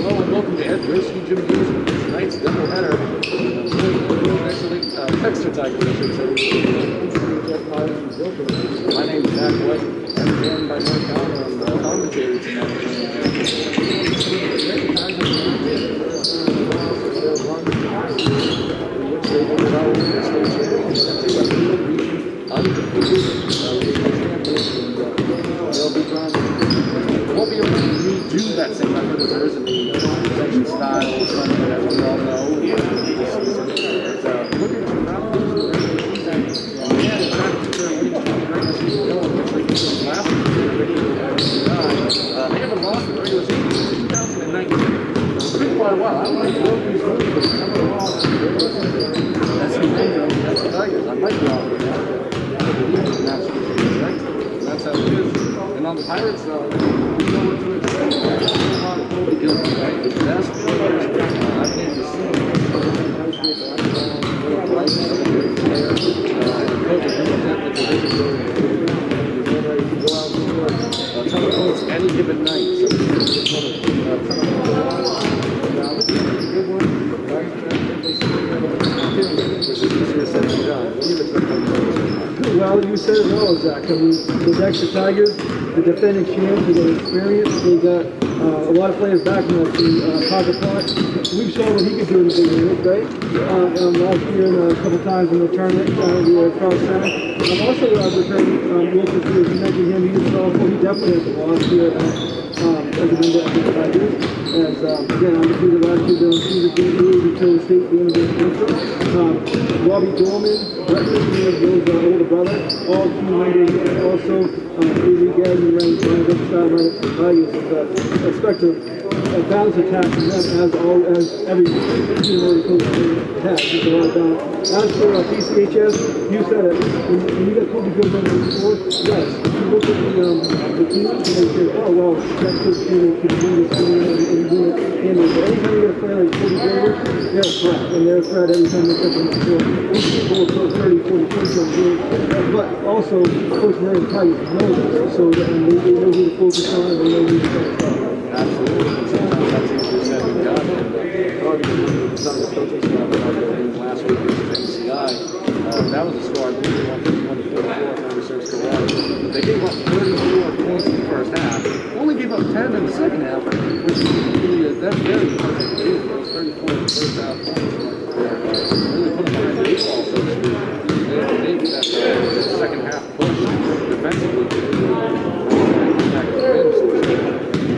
Welcome to Adversity Gymnasium. Tonight's doubleheader. Dexter Tigers, I should say. My name is Zach White. I'm joined by Mark Connor on the commentary tonight. Won't be able to redo that same effort as there is in the convention style tournament, as we all know. Looking to not lose the regular season, and in fact, they're winning the regular season going, which they did last year. They haven't lost the regular season since 2019. It's been quite a while. I don't know if these movies have come along. That's the Tigers. I might be off with that. That's how it is. And on the Pirates, we know what to expect. Totally guilty, right? The best players I came to see. Any given night. So well, you said it all, Zach. I mean, the Dexter Tigers, the defending champs, they got experience. They got a lot of players backing up the pocket clock. We've shown what he can do in the big league, right? Last year and a couple times in the tournament, we were across center. Also, returning Wilson, as you mentioned him, he was powerful. He definitely has the loss here as a member of the Tigers. As again, undefeated last year, they'll see the game until the state game against Central. Robbie Dorman, Brett Wilson, Bill's older brother, all key members. Also, Avery Gagnon ranks up the sideline of the Tigers. Expect a balance attack from them as every team already coach has. There's a lot of balance. As for PCHS, you said it. When you got Kobe Good on the floor, yes. If you look at the team, they say, oh, well, that's good team can do this team and do it. But anytime you got a player like Kobe Good, they're a threat. And they're a threat every time they touch on the floor. These people will throw 30, 40 points on the game. But also, Coach Mary Tigers know this. So they know who to focus on and they know who to focus on. Absolutely. Sometimes that's easier said than done. Some of the coaching staff that I was doing last week against MCI, that was a score, I believe they won 51-44 if memory serves correct. They gave up 34 points in the first half, only gave up 10 in the second half, which is really, that's very perfect to do. Those 34 in the first half points really put them behind the eight ball, so to speak. They that second half push defensively to back the win, so to speak.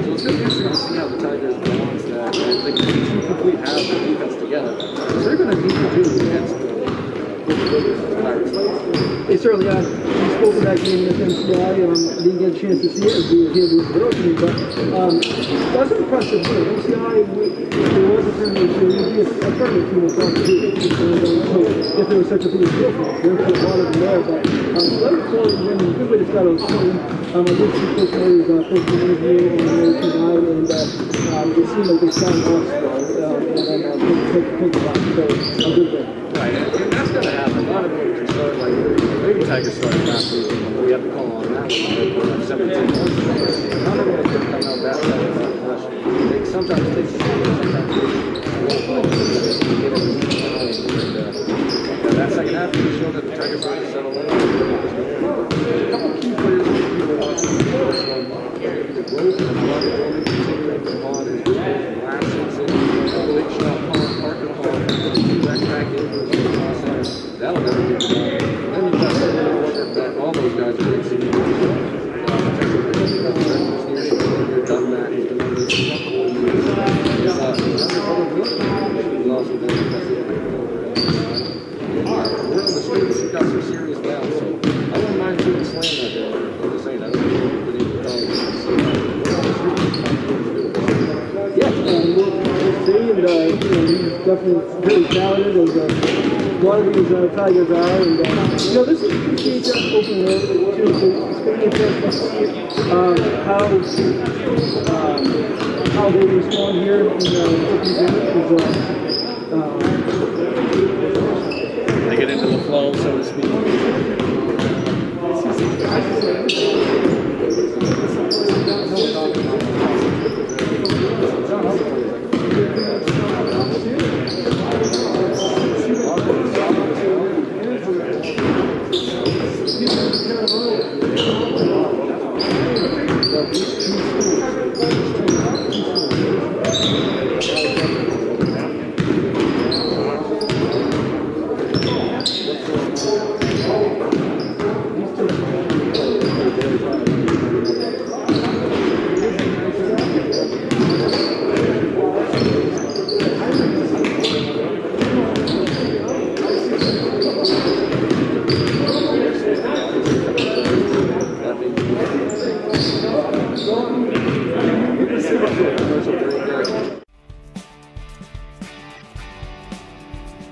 So it's going to be interesting to see how the Tigers balance that. They can two complete halves of defense together. So they're going to need to do against the Pirates. They certainly are. We spoke of that game against MCI. I didn't get a chance to see it as we were here with the opening, but that's an impressive team. MCI, if there was a tournament, it would be a tournament team across the league. If there was such a thing as field for us, there's a lot of them there. But let us call it win. Good way to start out the season. I did see Coach Murray's first interview on the way tonight, and it seemed like they signed off and take the box. So, a good thing. Right, and that's going to happen. A lot of people start like maybe Tigers started last week. We have to call on that one. 17 points. Not everyone can come out that side of that flesh. They sometimes take some sometimes they get it. That second half really showed that the Tigers started to settle in. A couple of key players that people want to see. The growth of the blood only continuing on his last season. Blake Shaw, Parker Hall, back in. That'll never get done. Then you've got all those guys are great seniors. He's done that. He's been on this for a couple of years. He's also been we're on the streets. He's got some serious doubts, so I wouldn't mind doing a slam that day. I'm just saying, I don't think we've been able to we'll see, and he's definitely really talented, and a lot of these Tigers are, and this is PCHS open road too, so it's going to be interesting to see how they respond here in the open they get into the flow, so to speak.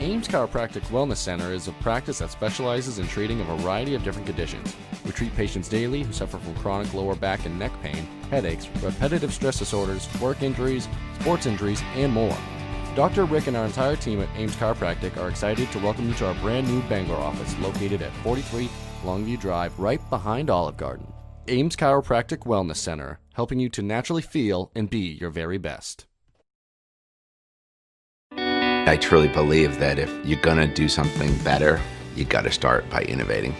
Ames Chiropractic Wellness Center is a practice that specializes in treating a variety of different conditions. We treat patients daily who suffer from chronic lower back and neck pain, headaches, repetitive stress disorders, work injuries, sports injuries, and more. Dr. Rick and our entire team at Ames Chiropractic are excited to welcome you to our brand new Bangor office located at 43 Longview Drive, right behind Olive Garden. Ames Chiropractic Wellness Center, helping you to naturally feel and be your very best. I truly believe that if you're gonna do something better, you gotta start by innovating.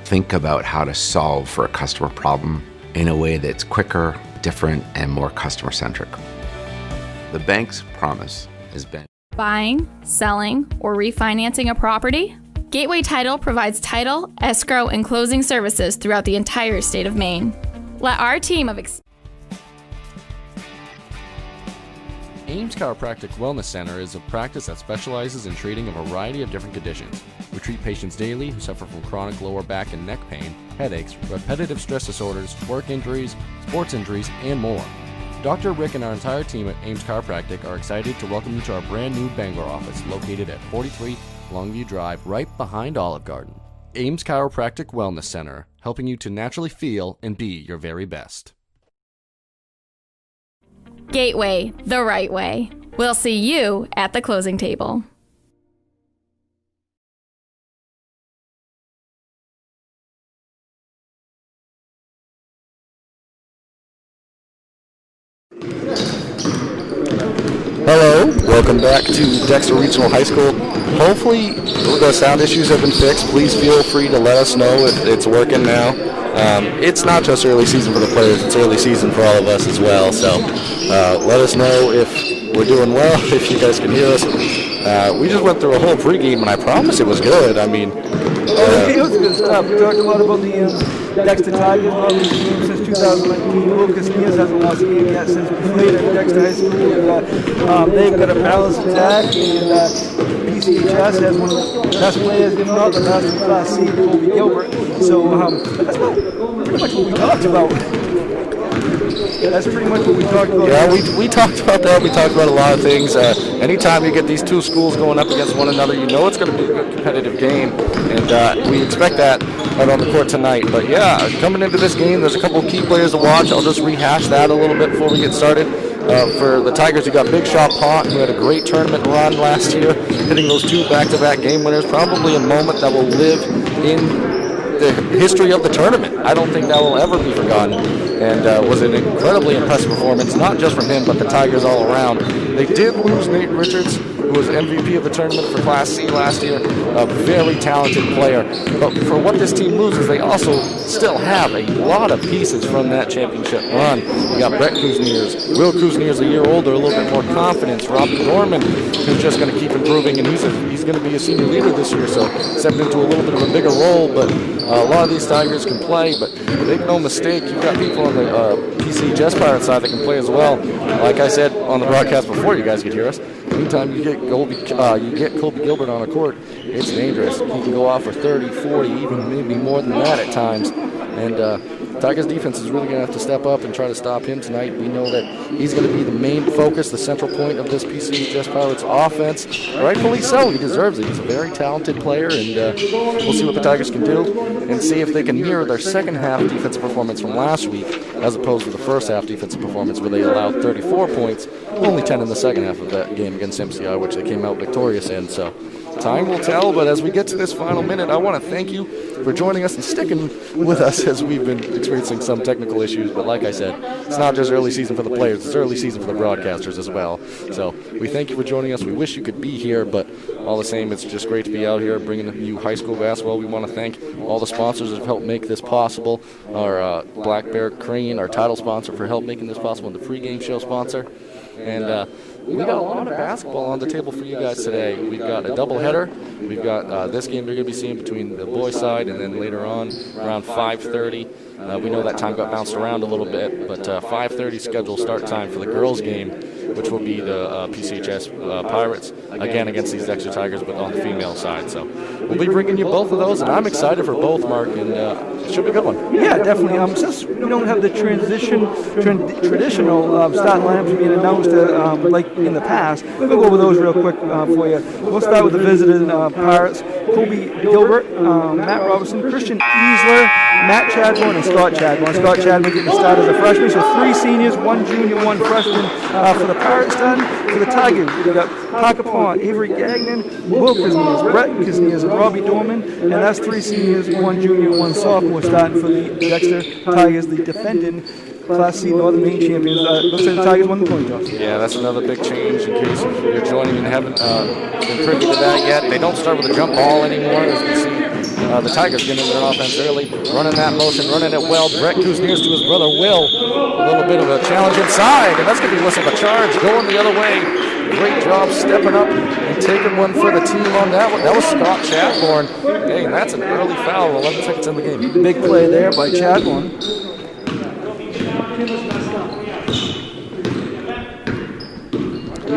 Think about how to solve for a customer problem in a way that's quicker, different, and more customer-centric. The bank's promise has been Buying, selling, or refinancing a property? Gateway Title provides title, escrow, and closing services throughout the entire state of Maine. Let our team of Ames Chiropractic Wellness Center is a practice that specializes in treating a variety of different conditions. We treat patients daily who suffer from chronic lower back and neck pain, headaches, repetitive stress disorders, work injuries, sports injuries, and more. Dr. Rick and our entire team at Ames Chiropractic are excited to welcome you to our brand new Bangor office located at 43 Longview Drive, right behind Olive Garden. Ames Chiropractic Wellness Center, helping you to naturally feel and be your very best. Gateway, the right way. We'll see you at the closing table. Hello, welcome back to Dexter Regional High School. Hopefully the sound issues have been fixed. Please feel free to let us know if it's working now. It's not just early season for the players, it's early season for all of us as well. So let us know if we're doing well, if you guys can hear us. We just went through a whole pregame and I promise it was good. I mean, it was good stuff. We talked a lot about the Dexter Tigers, well, we've been since 2019. Lucas Mears hasn't lost a game yet since we played at Dexter High School. And, they've got a balanced attack, and PCHS has one of the best players, if not the best in Class C, Colby Gilbert. So that's pretty much what we talked about. That's pretty much what we talked about. yeah, we talked about that. We talked about a lot of things. Anytime you get these two schools going up against one another, you know it's going to be a good competitive game, and we expect that out on the court tonight. But yeah, coming into this game, there's a couple of key players to watch. I'll just rehash that a little bit before we get started. For the Tigers, you got Big Shot Pont, who had a great tournament run last year, hitting those two back-to-back game winners. Probably a moment that will live in the history of the tournament. I don't think that will ever be forgotten, and was an incredibly impressive performance, not just from him, but the Tigers all around. They did lose Nate Richards, who was MVP of the tournament for Class C last year, a very talented player. But for what this team loses, they also still have a lot of pieces from that championship run. You got Brett Kuzniers, Will Kuzniers a year older, a little bit more confidence. Robbie Norman, who's just going to keep improving, and he's going to be a senior leader this year, so stepping into a little bit of a bigger role. But a lot of these Tigers can play, but make no mistake, you've got people on the PCHS Pirate side that can play as well. Like I said on the broadcast before you guys could hear us, anytime you get Colby Gilbert on a court, it's dangerous. He can go off for 30, 40, even maybe more than that at times. And Tigers defense is really going to have to step up and try to stop him tonight. We know that he's going to be the main focus, the central point of this PCHS Pirates offense. Rightfully so. He deserves it. He's a very talented player, and we'll see what the Tigers can do and see if they can mirror their second half defensive performance from last week as opposed to the first half defensive performance where they allowed 34 points, only 10 in the second half of that game against MCI, which they came out victorious in. So time will tell, but as we get to this final minute, I want to thank you for joining us and sticking with us as we've been experiencing some technical issues. But like I said, it's not just early season for the players, it's early season for the broadcasters as well. So we thank you for joining us. We wish you could be here, but all the same, it's just great to be out here bringing you high school basketball. We want to thank all the sponsors that have helped make this possible. Our Black Bear Crane, our title sponsor, for help making this possible, and the pregame show sponsor. And we got a lot of basketball on the table for you guys today. We've got a doubleheader. We've got this game you're going to be seeing between the boys' side, and then later on around 5:30. We know that time got bounced around a little bit, but 5:30 scheduled start time for the girls' game, which will be the PCHS Pirates, again against these Dexter Tigers, but on the female side. So we'll be bringing you both of those, and I'm excited for both, Mark, and it should be a good one. Yeah, definitely. Since we don't have the traditional start lineups being announced like in the past, we'll go over those real quick for you. We'll start with the visiting Pirates: Kobe Gilbert, Matt Robinson, Christian Easler, Matt Chadbourne, and Scott Chadbourne. Scott Chadbourne getting the start as a freshman, so 3 seniors, 1 junior, 1 freshman for the Pirates. Done for the Tigers, we got Parker Pond, Avery Gagnon, Will Kisniers, Brett Kisniers, and Robbie Dorman, and that's 3 seniors, 1 junior, 1 sophomore starting for the Dexter Tigers, the defending Class C Northern Maine champions. Looks like the Tigers won the coin toss. Yeah, that's another big change in case you're joining and haven't been privy to that yet. They don't start with a jump ball anymore, as we see. The Tigers getting into their offense early, running that motion, running it well. Brett Kisniers to his brother Will. A little bit of a challenge inside, and that's going to be less of a charge going the other way. Great job stepping up and taking one for the team on that one. That was Scott Chadbourne. Hey, and that's an early foul, 11 seconds in the game. Big play there by Chadbourne.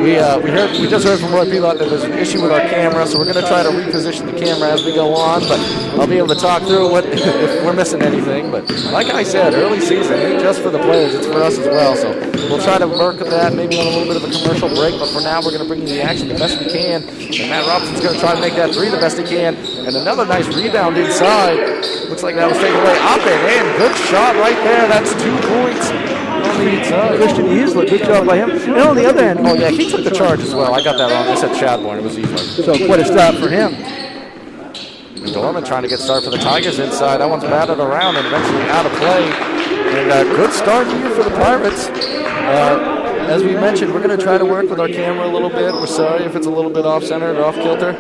We just heard from Roy Pilot that there's an issue with our camera, so we're going to try to reposition the camera as we go on, but I'll be able to talk through what if we're missing anything. But like I said, early season ain't just for the players, it's for us as well. So we'll try to work at that, maybe on a little bit of a commercial break, but for now we're going to bring you the action the best we can. And Matt Robinson's going to try to make that 3 the best he can. And another nice rebound inside. Looks like that was taken away. Up and in. Good shot right there. That's 2 points. Christian Easler, good job by him. And on the other end, oh yeah, he took the charge as well. I got that wrong. I said Chadbourne. It was Easler. So quite a stop for him. Dorman trying to get started for the Tigers inside. That one's batted around and eventually out of play. And good start here for the Pirates. As we mentioned, we're going to try to work with our camera a little bit. We're sorry if it's a little bit off-center or off-kilter.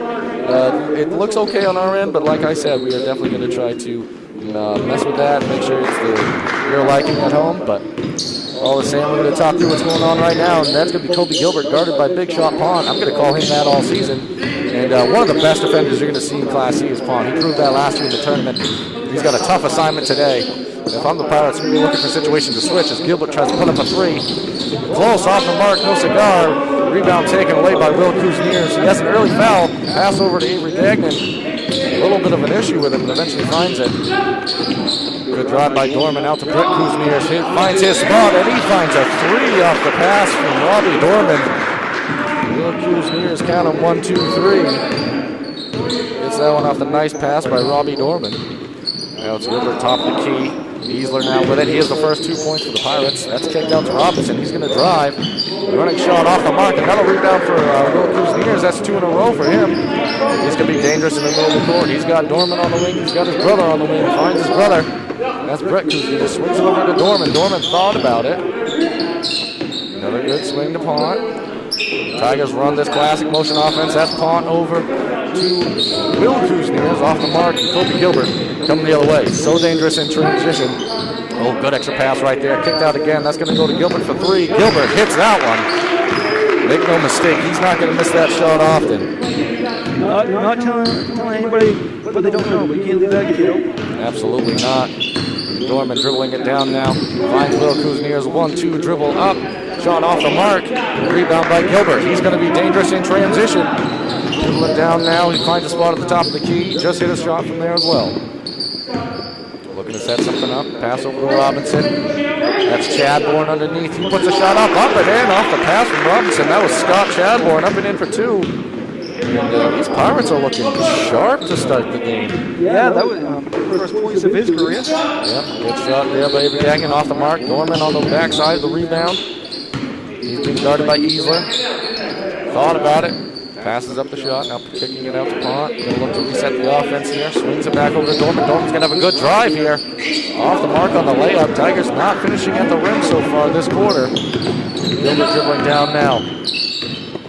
It looks okay on our end, but like I said, we are definitely going to try to mess with that, make sure it's your liking at home. But all the same, we're going to talk through what's going on right now, and that's going to be Kobe Gilbert, guarded by Big Shot Pond. I'm going to call him that all season. And one of the best defenders you're going to see in Class C is Pond. He proved that last year in the tournament. He's got a tough assignment today. If I'm the Pirates, I'm going to be looking for a situation to switch as Gilbert tries to put up a 3. Close, off the mark, no cigar. Rebound taken away by Will Kisniers. He has an early foul. Pass over to Avery Gagnon. A little bit of an issue with him, but eventually finds it. Good drive by Dorman out to Brett Kisniers. He finds his spot, and he finds a 3 off the pass from Robbie Dorman. Will Kisniers count him 1, 2, 3. Gets that one off the nice pass by Robbie Dorman. Now it's Gilbert top of the key. Easler now with it. He has the first 2 points for the Pirates. That's kicked out to Robinson. He's going to drive. Running shot off the mark. Another rebound for Will Kisniers. That's 2 in a row for him. He's going to be dangerous in the middle of the court. He's got Dorman on the wing. He's got his brother on the wing. Finds his brother. That's Brett Kisniers. Swings it over to Dorman. Dorman thought about it. Another good swing to Pont. Tigers run this classic motion offense. That's Pont over to Will Kisniers off the mark. Kobe Gilbert coming the other way. So dangerous in transition. Oh, good extra pass right there. Kicked out again. That's going to go to Gilbert for 3. Gilbert hits that one. Make no mistake, he's not going to miss that shot often. Not telling anybody what they don't know, but you can't leave that kid open. Absolutely not. Dorman dribbling it down now. Finds Will Kisniers. 1-2 dribble up. Shot off the mark. Rebound by Gilbert. He's going to be dangerous in transition. Dribbling down now. He finds a spot at the top of the key. Just hit a shot from there as well. Looking to set something up. Pass over to Robinson. That's Chadbourne underneath. He puts a shot up and in off the pass from Robinson. That was Scott Chadbourne up and in for 2. And these Pirates are looking sharp to start the game. Yeah, that was first points of his career. Yep, good shot there by Avery Gagnon off the mark. Dorman on the backside of the rebound. He's being guarded by Easler. Thought about it. Passes up the shot. Now kicking it out to Pont. Going to look to reset the offense here. Swings it back over to Dorman. Dorman's going to have a good drive here. Off the mark on the layup. Tigers not finishing at the rim so far this quarter. Gilbert dribbling down now.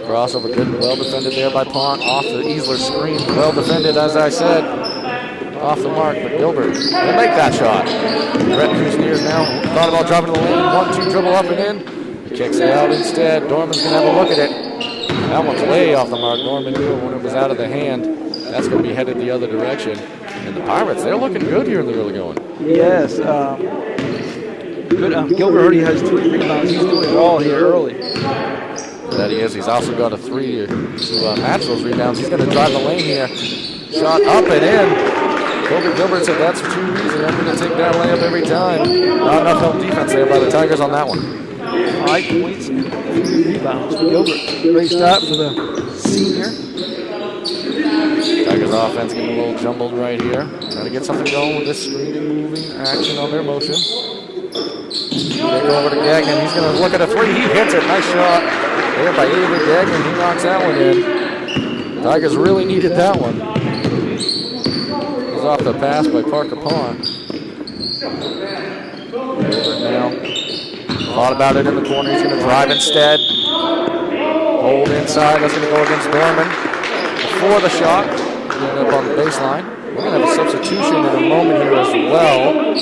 Crossover good and well defended there by Pont. Off the Easler screen. Well defended, as I said. Off the mark, but Gilbert will make that shot. Brett Kisniers now thought about driving to the lane. 1-2 dribble up and in. Kicks it out instead. Dorman's going to have a look at it. That one's way off the mark. Dorman knew when it was out of the hand. That's going to be headed the other direction. And the Pirates, they're looking good here in the early going. Yes. Good. Gilbert already has 2 rebounds. He's doing it all here early. That he is. He's also got a 3 to match those rebounds. He's going to drive the lane here. Shot up and in. Kobe Gilbert said that's too easy. I'm going to take that layup every time. Not enough help defense there by the Tigers on that one. 5 points and 3 rebounds for Gilbert. Great start for the senior. Tigers offense getting a little jumbled right here. Trying to get something going with this screening, moving action on their motion. They go over to Gagnon. He's going to look at a 3. He hits it. Nice shot. There by Avery Gagnon. He knocks that one in. Tigers really needed that one. It was off the pass by Parker Pond. Now, thought about it in the corner. He's going to drive instead. Hold inside. That's going to go against Dorman. Before the shot, getting up on the baseline. We're going to have a substitution in a moment here as well.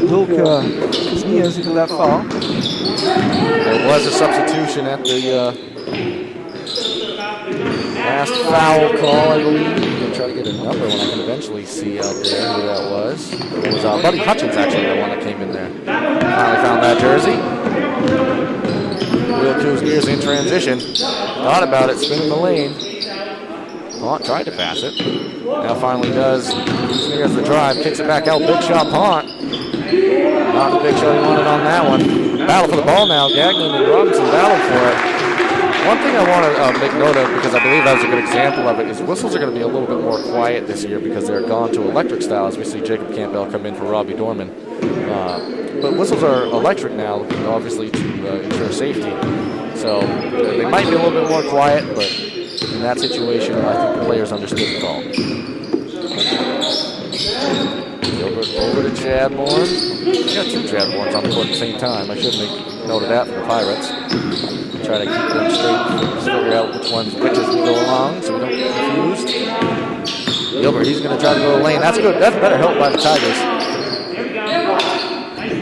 Luke Kuznias into that foul. There was a substitution at the last foul call, I believe. I'm going to try to get a number when I can eventually see out there who that was. It was Buddy Hutchins, actually, the one that came in there. Finally found that jersey. Will Kuznias in transition. Thought about it, spinning the lane. Pont tried to pass it. Now finally does. Kuznias the drive, kicks it back out. Big shot, Pont. Not the big shot he wanted on that one. Battle for the ball now. Gagnon and Robinson battle for it. One thing I want to make note of, because I believe that was a good example of it, is whistles are going to be a little bit more quiet this year because they're gone to electric style, as we see Jacob Campbell come in for Robbie Dorman. But whistles are electric now, obviously, to ensure safety. So they might be a little bit more quiet, but in that situation, I think the players understood the call. Gilbert over to Chadbourne. We got 2 Chadbournes on the court at the same time. I should make note of that for the Pirates. Try to keep them straight, figure out which one's which as we go along so we don't get confused. Gilbert, he's going to try to go to the lane. That's good. That's better help by the Tigers.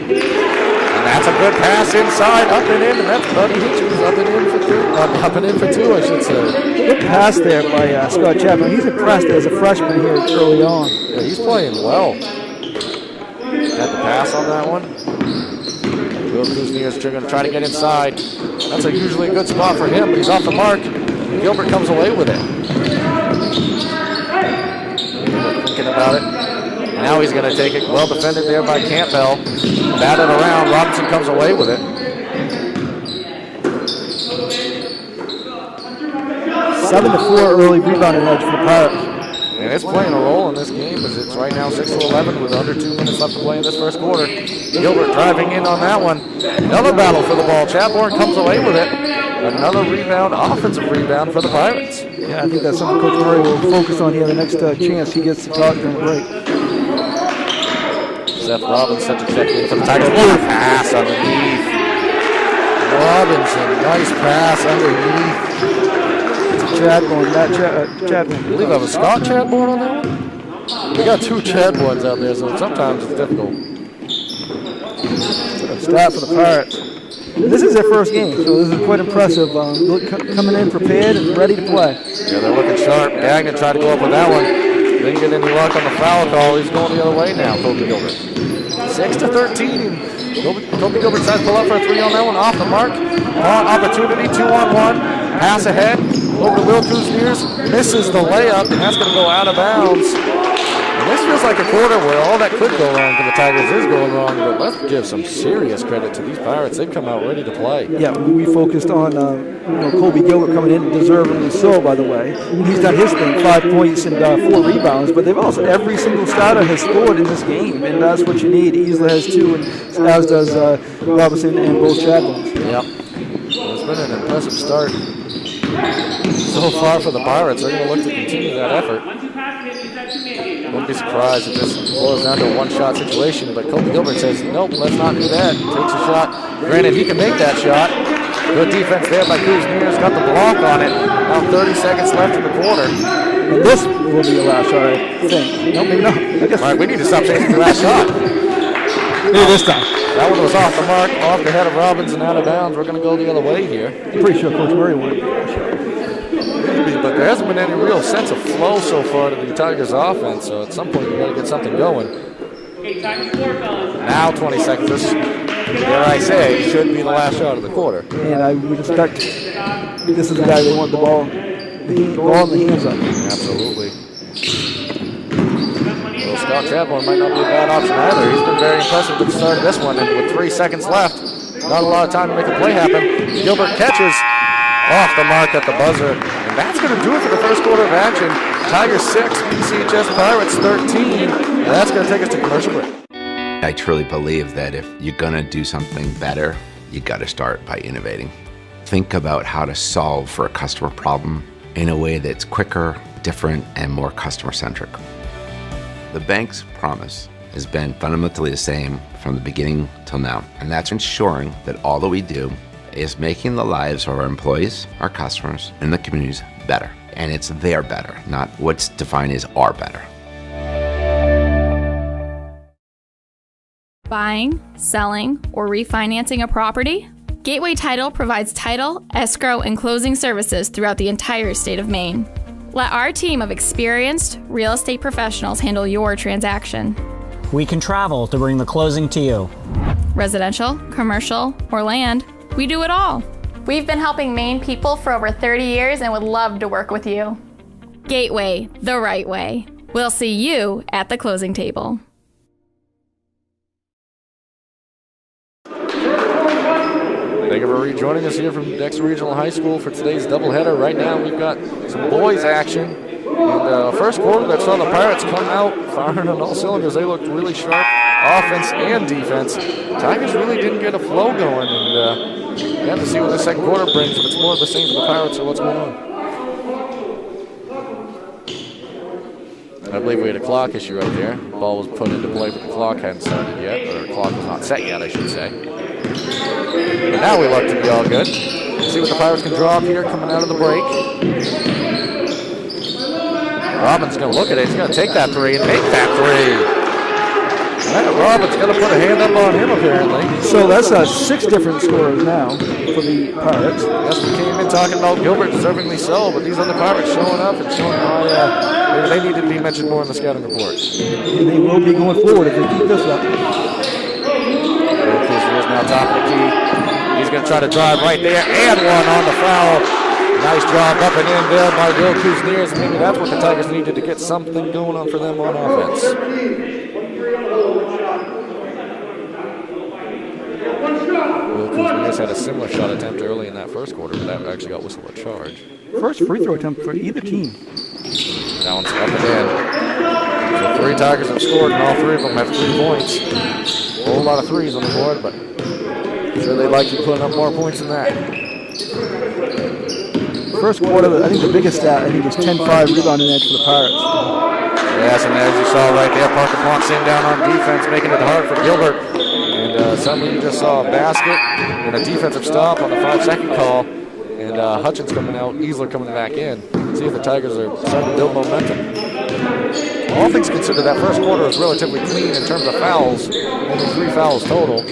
And that's a good pass inside, up and in, and that's Buddy Hitchens up and in for 2. Up and in for 2, I should say. Good pass there by Scott Chapman. He's impressed as a freshman here early on. Yeah, he's playing well. Had the pass on that one. Will Kuznias going to try to get inside. That's usually a good spot for him, but he's off the mark. Gilbert comes away with it. Thinking about it. Now he's going to take it. Well defended there by Campbell. Batted around. Robinson comes away with it. 7-4 early rebounding edge for the Pirates. And it's playing a role in this game as it's right now 6-11 with under 2 minutes left to play in this first quarter. Gilbert driving in on that one. Another battle for the ball. Chadbourne comes away with it. Another rebound, offensive rebound for the Pirates. Yeah, I think that's something Coach Murray will focus on here the next chance he gets to talk during the break. Seth Robinson to check in for the Tigers. What a pass underneath. Robinson, nice pass underneath. Chadbourne, Chadbourne. I believe that was Scott Chadbourne on that one. We got 2 Chadbournes out there, so sometimes it's difficult. Start for the Pirates. This is their first game, so this is quite impressive. Coming in prepared and ready to play. Yeah, they're looking sharp. Gagnon tried to go up with that one. Didn't get any luck on the foul call. He's going the other way now, Kobe Gilbert. 6-13. Kobe Gilbert tries to pull up for a 3 on that one. Off the mark. Opportunity, 2-on-1. Pass ahead. Over to Will Kuznias. Misses the layup, and that's going to go out of bounds. And this feels like a quarter where all that could go wrong for the Tigers is going wrong, but let's give some serious credit to these Pirates. They've come out ready to play. Yeah, we focused on Kobe Gilbert coming in, deservedly so, by the way. He's done his thing, 5 points and 4 rebounds, but they've also, every single starter has scored in this game, and that's what you need. Isla has 2, and as does Robinson and both Chadbournes. Yep. It's been an impressive start so far for the Pirates. They're going to look to continue that effort. Wouldn't be surprised if this boils down to a one-shot situation, but Kobe Gilbert says, nope, let's not do that. Takes a shot. Granted, he can make that shot. Good defense there by Kuzmier's got the block on it. Now 30 seconds left in the quarter. And this will be your last shot, I think. No, maybe not. I guess. All right, we need to stop chasing the last shot. Maybe this time. That one was off the mark, off the head of Robbins and out of bounds. We're going to go the other way here. I'm pretty sure Coach Murray wanted that shot. Maybe, but there hasn't been any real sense of flow so far to the Tigers offense, so at some point you got to get something going. Now 20 seconds. This, dare I say, should be the last shot of the quarter. And I would expect this is the guy they want the ball in the hands of. Absolutely. Well, Scott Chadbourne might not be a bad option either. He's been very impressive at the start of this one, and with 3 seconds left, not a lot of time to make a play happen. Gilbert catches off the mark at the buzzer, and that's going to do it for the first quarter of action. Tigers 6, PCHS Pirates 13, and that's going to take us to commercial break. I truly believe that if you're going to do something better, you got to start by innovating. Think about how to solve for a customer problem in a way that's quicker, different, and more customer-centric. The bank's promise has been fundamentally the same from the beginning till now, and that's ensuring that all that we do is making the lives of our employees, our customers, and the communities better. And it's their better, not what's defined as our better. Buying, selling, or refinancing a property? Gateway Title provides title, escrow, and closing services throughout the entire state of Maine. Let our team of experienced real estate professionals handle your transaction. We can travel to bring the closing to you. Residential, commercial, or land, we do it all. We've been helping Maine people for over 30 years and would love to work with you. Gateway, the right way. We'll see you at the closing table. Thank you for rejoining us here from Dexter Regional High School for today's doubleheader. Right now we've got some boys action. And first quarter that saw the Pirates come out firing on all cylinders. They looked really sharp, offense and defense. Tigers really didn't get a flow going, and you have to see what the second quarter brings. If it's more of the same for the Pirates or what's going on. I believe we had a clock issue right there. The ball was put into play, but the clock hadn't started yet, or the clock was not set yet, I should say. But now we look to be all good. See what the Pirates can draw up here coming out of the break. Robbins going to look at it. He's going to take that three and make that three. Robbins going to put a hand up on him, apparently. So that's 6 different scorers now for the Pirates. Yes, we came in talking about Gilbert, deservingly so, but these other Pirates showing up and showing why they need to be mentioned more in the scouting report. And they will be going forward if they keep this up. Here's now top of the key. He's going to try to drive right there and one on the foul. Nice job up and in there by Will Kuzniers. Maybe that's what the Tigers needed to get something going on for them on offense. Will Kuzniers had a similar shot attempt early in that first quarter, but that actually got whistled a charge. First free throw attempt for either team. That one's up and in. So 3 Tigers have scored, and all 3 of them have 3 points. A whole lot of threes on the board, but I'm sure they'd like to put up more points than that. First quarter, I think the biggest stat, I think, was 10-5 rebounding edge for the Pirates. Yes, and as you saw right there, Parker Plonk sitting down on defense, making it hard for Gilbert. And suddenly you just saw a basket and a defensive stop on the 5-second call. And Hutchins coming out, Easler coming back in. See if the Tigers are starting to build momentum. All things considered, that first quarter was relatively clean in terms of fouls. Only 3 fouls total.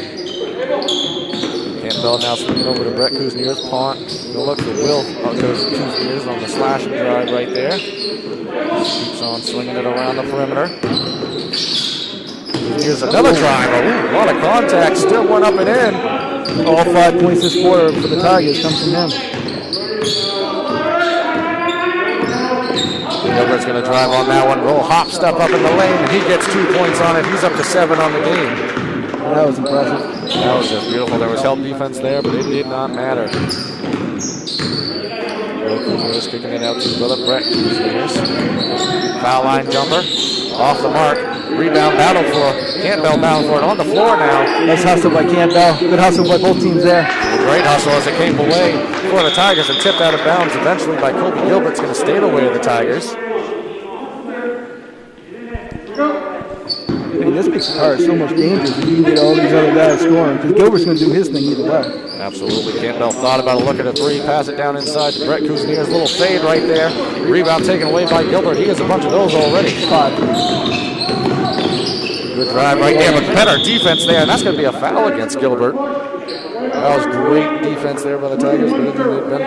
Campbell now swinging over to Brett Kuzniers. Pont, no look for Will Kuzniers on the slash and drive right there. Keeps on swinging it around the perimeter. Here's another drive. Ooh, a lot of contact. Still one up and in. All 5 points this quarter for the Tigers come from him. Gilbert's going to drive on that one. Roll hop step up in the lane, and he gets 2 points on it. He's up to 7 on the game. That was impressive. That was just beautiful. There was help defense there, but it did not matter. Will Kuzniers kicking it out to his brother Brett Kuzniers. Foul line jumper. Off the mark. Rebound battle for Campbell, battle for it on the floor now. Nice hustle by Campbell. Good hustle by both teams there. Great hustle as it came away for the Tigers and tipped out of bounds eventually by Kobe Gilbert's going to stay away of the Tigers. I mean, this makes the Pirates so much dangerous if you can get all these other guys scoring, because Gilbert's going to do his thing either way. Absolutely. Campbell thought about a look at a three. Pass it down inside to Brett Kuzmier's little fade right there. Rebound taken away by Gilbert. He has a bunch of those already. 5. Good drive right there, but better defense there, and that's going to be a foul against Gilbert. That was great defense there by the Tigers. They've been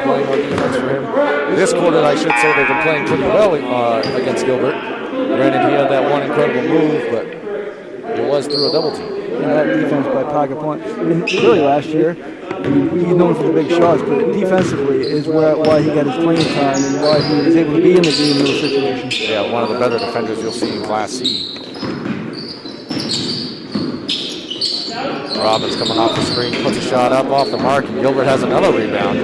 playing on defense for him. This quarter, I should say, they've been playing pretty well against Gilbert. Granted, he had that one incredible move, but it was through a double team. That defense by Parker Point. I mean, really last year, he's known for the big shots, but defensively is why he got his playing time and why he was able to be in the game in those situations. Yeah, one of the better defenders you'll see in Class C. Robbins coming off the screen, puts a shot up off the mark, and Gilbert has another rebound.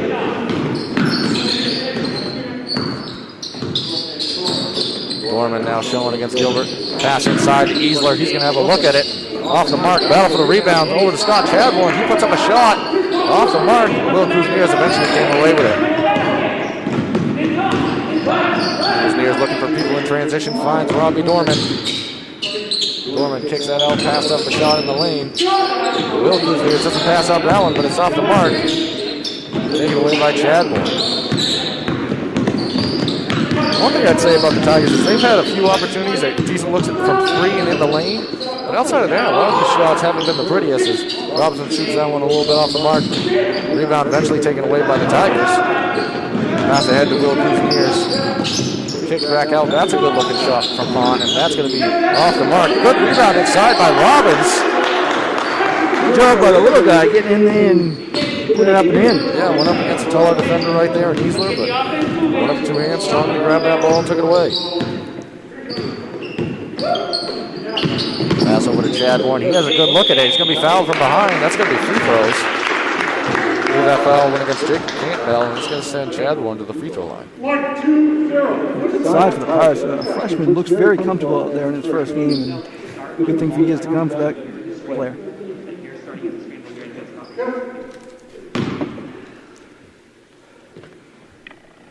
Gorman now showing against Gilbert. Pass inside to Easler. He's going to have a look at it. Off the mark. Battle for the rebound. Over to Scott Chadbourne. He puts up a shot. Off the mark. Will Kuzmier's eventually came away with it. Kuzmier's looking for people in transition. Finds Robbie Dorman. Dorman kicks that out. Pass up the shot in the lane. Will Kuzmier doesn't pass up that one, but it's off the mark. Taken away by Chadbourne. One thing I'd say about the Tigers is they've had a few opportunities, decent looks from 3 and in the lane. But outside of that, a lot of the shots haven't been the prettiest as Robinson shoots that one a little bit off the mark. Rebound eventually taken away by the Tigers. Pass ahead to Will Kuzmier's. Kick back out. That's a good looking shot from Pond, and that's going to be off the mark. Good rebound inside by Robbins. Good job by the little guy getting in there and putting it up and in. Yeah, went up against a taller defender right there in Easler, but went up 2 hands, strongly grabbed that ball and took it away. Pass over to Chadbourne. He has a good look at it. He's going to be fouled from behind. That's going to be free throws. That foul went against Jake Campbell, and it's going to send Chadbourne to the free throw line. Good side for the Pirates. The freshman looks very comfortable out there in his first game, and good thing for years to come for that player.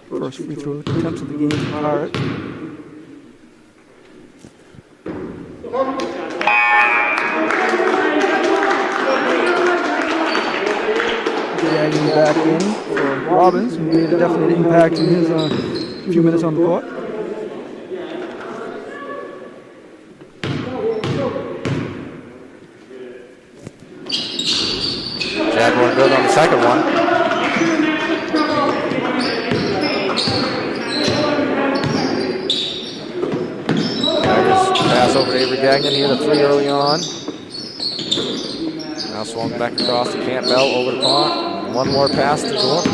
First free throw attempts of the game for the Pirates. Dragging back in for Robbins, who made a definite impact in his few minutes on the court. Chadbourne good on the second one. Pass over to Avery Gagnon. He had a 3 early on. Now swung back across to Campbell, over to Pont. One more pass to Dorman.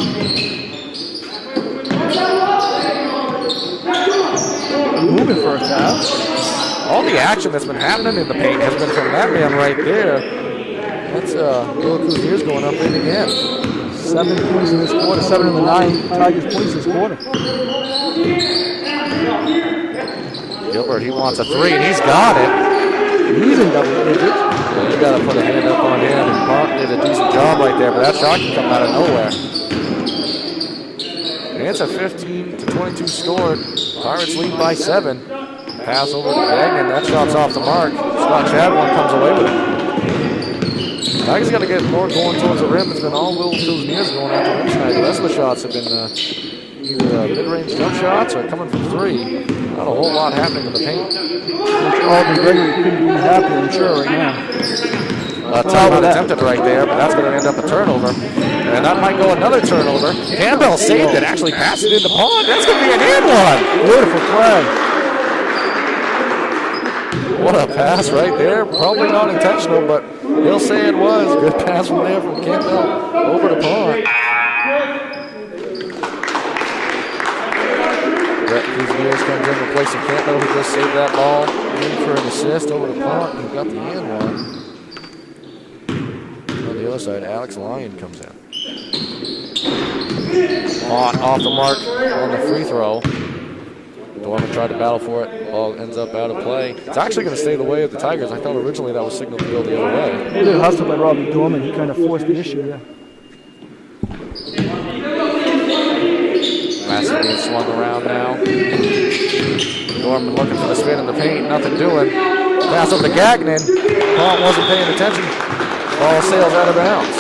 Moving first half. All the action that's been happening in the paint has been from that man right there. That's Will Kuzmier's going up in again. 7 points in this quarter, 7 of the 9 Tigers points this quarter. Gilbert, he wants a 3, and he's got it. He's in double digits. Yeah, you got to put a hand up on him, and Pont did a decent job right there, but that shot can come out of nowhere. And it's a 15-22 score. Pirates lead by 7. Pass over to Gagnon. That shot's off the mark. Scott Chadbourne comes away with it. Tigers got to get more going towards the rim. It's been all Will Kuzmier's going after the rim tonight. The rest of the shots have been either mid-range jump shots or coming from 3. Not a whole lot happening in the paint. Alden Gregory couldn't be happier, I'm sure, right now. Timeout attempted right there, but that's going to end up a turnover. And that might go another turnover. Campbell saved it, actually passed it into Pond. That's going to be an and one. Beautiful play. What a pass right there. Probably not intentional, but he'll say it was. Good pass from there from Campbell over to Pond. Brett Kuzmier's comes in replacing Campbell, who just saved that ball in for an assist over to Pont, who got the and one. On the other side, Alex Lyon comes in. Pont off the mark on the free throw. Dorman tried to battle for it. Ball ends up out of play. It's actually going to stay the way of the Tigers. I thought originally that was signaled to go the other way. A little hustle by Robbie Dorman. He kind of forced the issue, yeah. Massive being swung around now. Dorman looking for the spin in the paint. Nothing doing. Pass over to Gagnon. Pont wasn't paying attention. Ball sails out of bounds.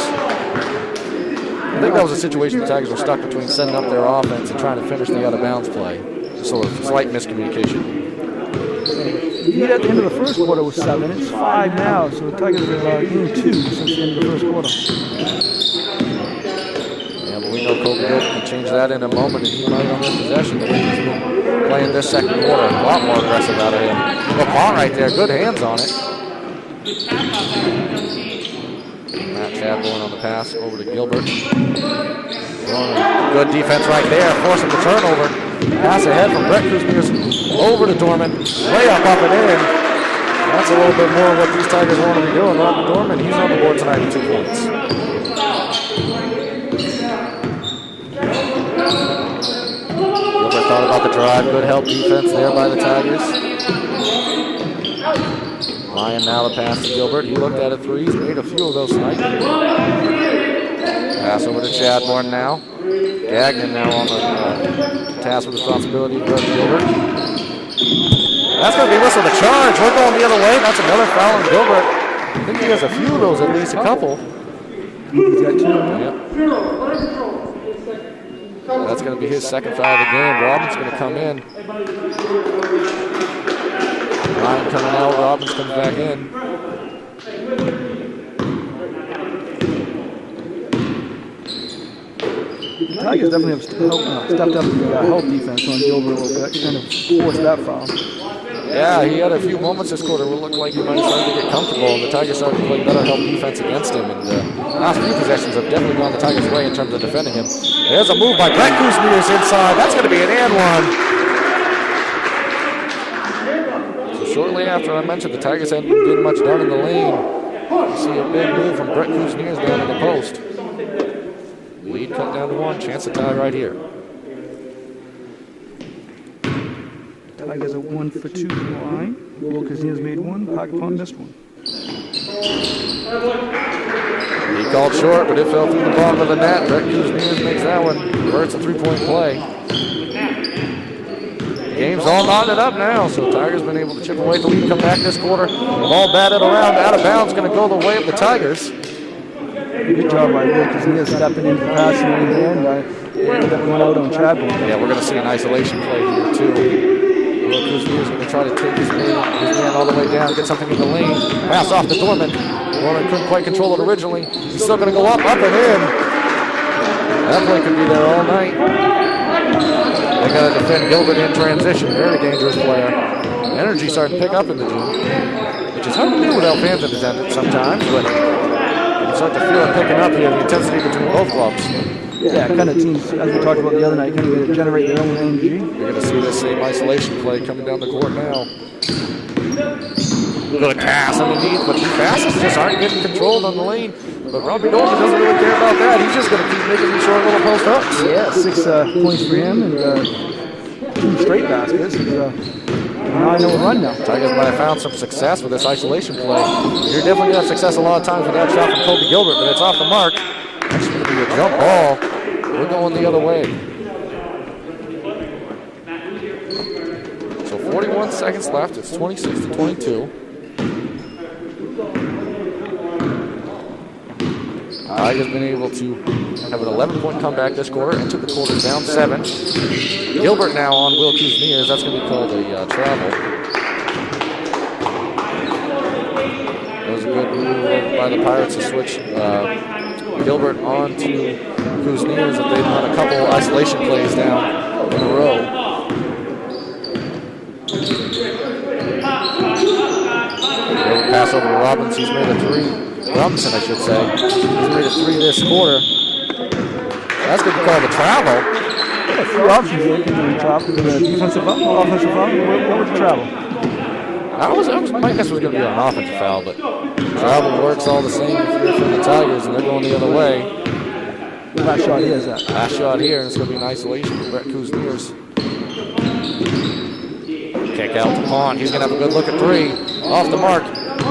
I think that was a situation the Tigers were stuck between setting up their offense and trying to finish the out-of-bounds play. So a slight miscommunication. The lead at the end of the first quarter was 7. It's 5 now, so the Tigers are in 2 since the end of the first quarter. Yeah, but we know Kobe Gilbert can change that in a moment, and he might on this possession. The way he's been playing this second quarter, a lot more aggressive out of him. LePont right there, good hands on it. Matt Chadbourne on the pass over to Gilbert. Good defense right there, forcing the turnover. Pass ahead from Brett Kuzmiers over to Dorman. Layup up and in. That's a little bit more of what these Tigers want to be doing. Robin Dorman, he's on the board tonight with 2 points. Gilbert thought about the drive. Good help defense there by the Tigers. Ryan now the pass to Gilbert. He looked at it 3. He's made a few of those tonight. Pass over to Chadbourne now. Gagnon now on the task with responsibility of Gilbert. That's going to be whistled a charge. We're going the other way. That's another foul on Gilbert. I think he has a few of those, at least a couple. He's got 2 now. Yep. That's going to be his second foul of the game. Robbins going to come in. Ryan coming out. Robbins comes back in. The Tigers definitely have stepped up the help defense on Gilbert a little bit, kind of forced that foul. Yeah, he had a few moments this quarter where it looked like he might start to get comfortable, and the Tigers started to play better help defense against him. And the last few possessions have definitely gone the Tigers' way in terms of defending him. There's a move by Brett Kuzmiers inside. That's going to be an and one. So shortly after I mentioned the Tigers hadn't been getting much done in the lane, you see a big move from Brett Kuzmiers down in the post. Lead cut down to 1. Chance to tie right here. Tigers are 1 for 2 from the line. Will Kuzmiers made 1. Pocketpon missed 1. He called short, but it fell through the bottom of the net. Brett Kuzmiers makes that one. Converts a 3-point play. The game's all knotted up now, so Tigers been able to chip away the lead, come back this quarter. The ball batted around, out of bounds, going to go the way of the Tigers. Good job by Will Kuzmiers stepping into the passing lane there, and that went out on Chadbourne. Yeah, we're going to see an isolation play here, too. Will Kuzmiers is going to try to take his man all the way down, get something in the lane. Pass off to Dorman. Dorman couldn't quite control it originally. He's still going to go up and in. That play could be there all night. They got to defend Gilbert in transition. Very dangerous player. Energy starting to pick up in the gym, which is hard to do without fans in attendance sometimes, but you start to feel it picking up here, the intensity between both clubs. Yeah, kind of teams, as we talked about the other night, kind of generate their own energy. You're going to see this same isolation play coming down the court now. Good pass underneath, but these passes just aren't getting controlled on the lane. But Robbie Dorman doesn't really care about that. He's just going to keep making these short little post ups. Yeah, 6 points for him and 2 straight baskets. He's 9-0 run now. Tigers might have found some success with this isolation play. You're definitely going to have success a lot of times with that shot from Kobe Gilbert, but it's off the mark. That's going to be a jump ball. We're going the other way. So 41 seconds left. It's 26-22. Tigers been able to have an 11-point comeback this quarter and took the quarter down 7. Gilbert now on Will Kuzmiers. That's going to be called a travel. That was a good move by the Pirates to switch Gilbert on to Kuzmiers. That they've run a couple isolation plays down in a row. Gilbert pass over to Robbins. He's made a 3. Robinson, I should say. He's made a 3 this quarter. That's going to be called a travel. A few options there. Can you drop the defensive foul, offensive foul? What was the travel? My guess was going to be an offensive foul, but travel works all the same if you're from the Tigers and they're going the other way. Last shot here is that. Last shot here, and it's going to be an isolation for Brett Kuzmiers. Kick out to Pond. He's going to have a good look at 3. Off the mark.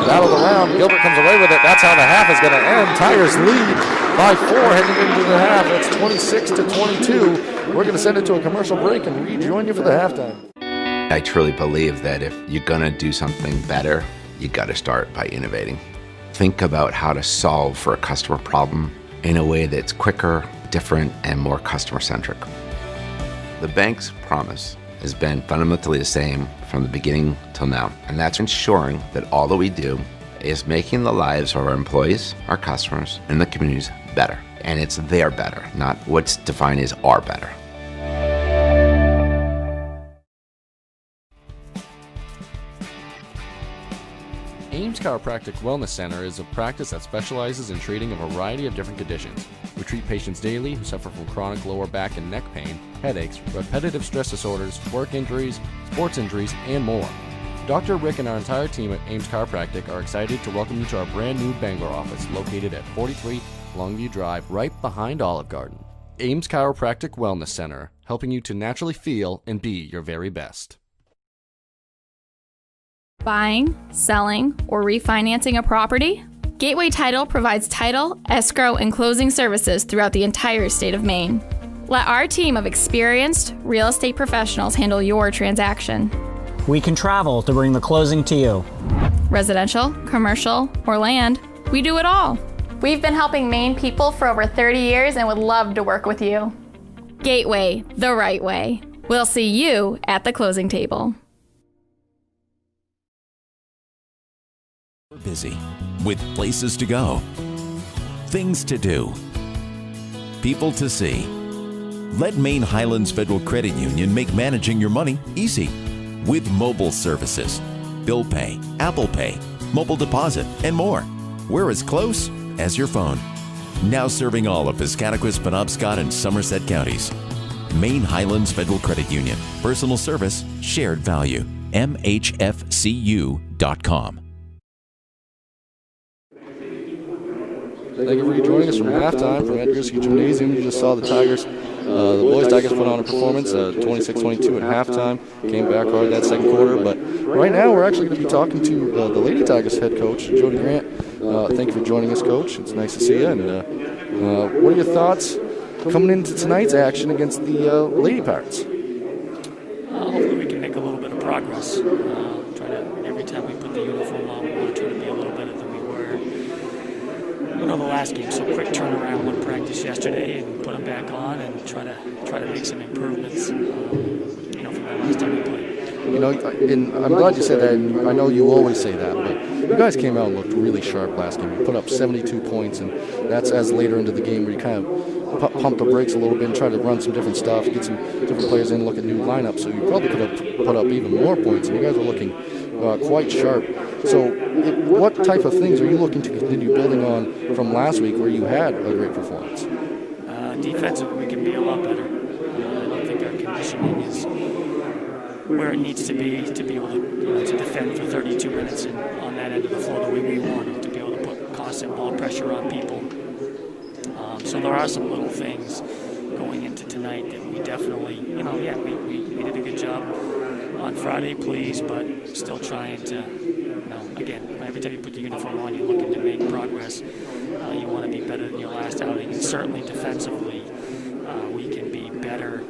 Battle around. Gilbert comes away with it. That's how the half is going to end. Tigers lead by 4 heading into the half. It's 26-22. We're going to send it to a commercial break and rejoin you for the halftime. I truly believe that if you're going to do something better, you got to start by innovating. Think about how to solve for a customer problem in a way that's quicker, different, and more customer-centric. The bank's promise has been fundamentally the same from the beginning till now, and that's ensuring that all that we do is making the lives of our employees, our customers, and the communities better. And it's their better, not what's defined as our better. Ames Chiropractic Wellness Center is a practice that specializes in treating a variety of different conditions. We treat patients daily who suffer from chronic lower back and neck pain, headaches, repetitive stress disorders, work injuries, sports injuries, and more. Dr. Rick and our entire team at Ames Chiropractic are excited to welcome you to our brand new Bangor office located at 43 Longview Drive, right behind Olive Garden. Ames Chiropractic Wellness Center, helping you to naturally feel and be your very best. Buying, selling, or refinancing a property? Gateway Title provides title, escrow, and closing services throughout the entire state of Maine. Let our team of experienced real estate professionals handle your transaction. We can travel to bring the closing to you. Residential, commercial, or land, we do it all. We've been helping Maine people for over 30 years and would love to work with you. Gateway, the right way. We'll see you at the closing table. We're busy with places to go, things to do, people to see. Let Maine Highlands Federal Credit Union make managing your money easy with mobile services, bill pay, Apple Pay, mobile deposit, and more. We're as close as your phone. Now serving all of Piscataquis, Penobscot, and Somerset counties. Maine Highlands Federal Credit Union. Personal service, shared value. MHFCU.com. Thank you for joining us from halftime from Edgarski Gymnasium. You just saw the Tigers. The boys Tigers put on a performance, 26-22 at halftime. Came back hard that second quarter. But right now we're actually going to be talking to the Lady Tigers head coach, Jody Grant. Thank you for joining us, Coach. It's nice to see you. And what are your thoughts coming into tonight's action against the Lady Pirates? Hopefully we can make a little bit of progress. Every time we put the uniform on, we want to try to be a little better than we were. The last game, so quick turnaround with practice yesterday and put them back on and try to make some improvements. From the last time we played. And I'm glad you said that. And I know you always say that, but you guys came out and looked really sharp last game. You put up 72 points, and that's as later into the game where you kind of pump the brakes a little bit and try to run some different stuff, get some different players in, look at new lineups. So you probably could have put up even more points, and you guys were looking quite sharp. So what type of things are you looking to continue building on from last week where you had a great performance? Defensively, we can be a lot better. I don't think our conditioning is where it needs to be able to defend for 32 minutes and on that end of the floor the way we want to be able to put constant ball pressure on people. So there are some little things going into tonight that we definitely, we did a good job on Friday, please, but still trying to, again, every time you put the uniform on, you're looking to make progress. You want to be better than your last outing, and certainly defensively, we can be better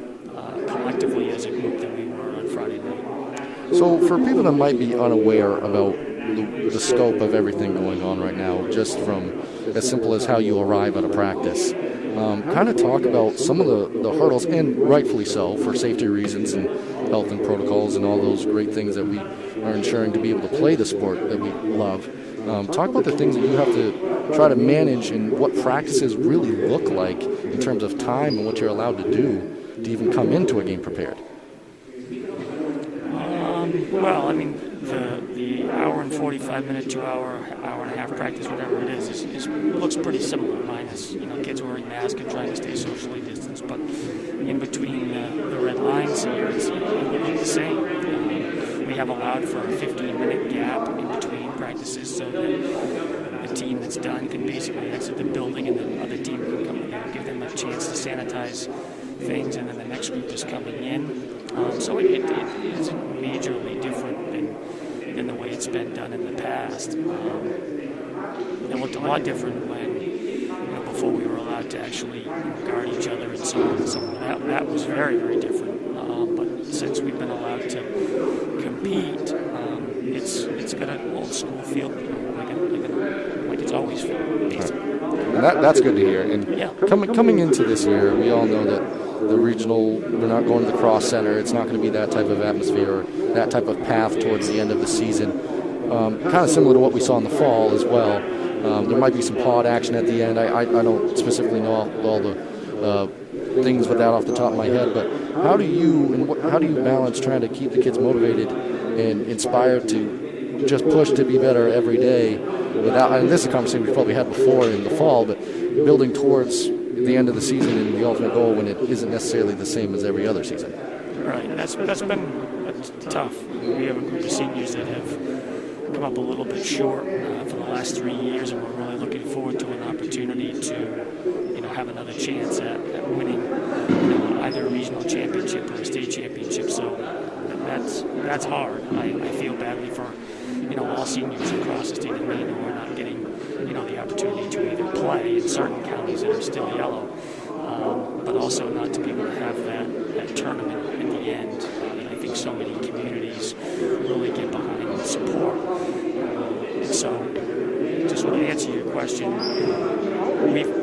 collectively as a group than we were on Friday night. So for people that might be unaware about the scope of everything going on right now, just from as simple as how you arrive at a practice, kind of talk about some of the hurdles, and rightfully so, for safety reasons and health and protocols and all those great things that we are ensuring to be able to play the sport that we love. Talk about the things that you have to try to manage and what practices really look like in terms of time and what you're allowed to do to even come into a game prepared. The hour and 45 minute to hour and a half practice, whatever it is looks pretty similar, minus, kids wearing masks and trying to stay socially distanced. But in between the red lines here, it's the same. We have allowed for a 15-minute gap in between practices so that the team that's done can basically exit the building and the other team can come, give them a chance to sanitize things, and then the next group is coming in. So it is majorly different than the way it's been done in the past. It looked a lot different when, before we were allowed to actually guard each other and so on and so on. That was very, very different. But since we've been allowed to compete, it's got an old school feel, like it's always felt, basically. And that's good to hear. And coming into this year, we all know that the regional, we're not going to the Cross Center. It's not going to be that type of atmosphere or that type of path towards the end of the season. Kind of similar to what we saw in the fall as well. There might be some pod action at the end. I don't specifically know all the things with that off the top of my head, but how do you balance trying to keep the kids motivated and inspired to just push to be better every day without, and this is a conversation we probably had before in the fall, but building towards the end of the season and the ultimate goal when it isn't necessarily the same as every other season? Right, that's been tough. We have a group of seniors that have come up a little bit short for the last 3 years, and we're really looking forward to an opportunity to have another chance at winning either a regional championship or a state championship. So that's hard. I feel badly for all seniors across the state of Maine who are not getting the opportunity to either play in certain counties that are still yellow, but also not to be able to have that tournament in the end that I think so many communities really get behind and support. So just to answer your question,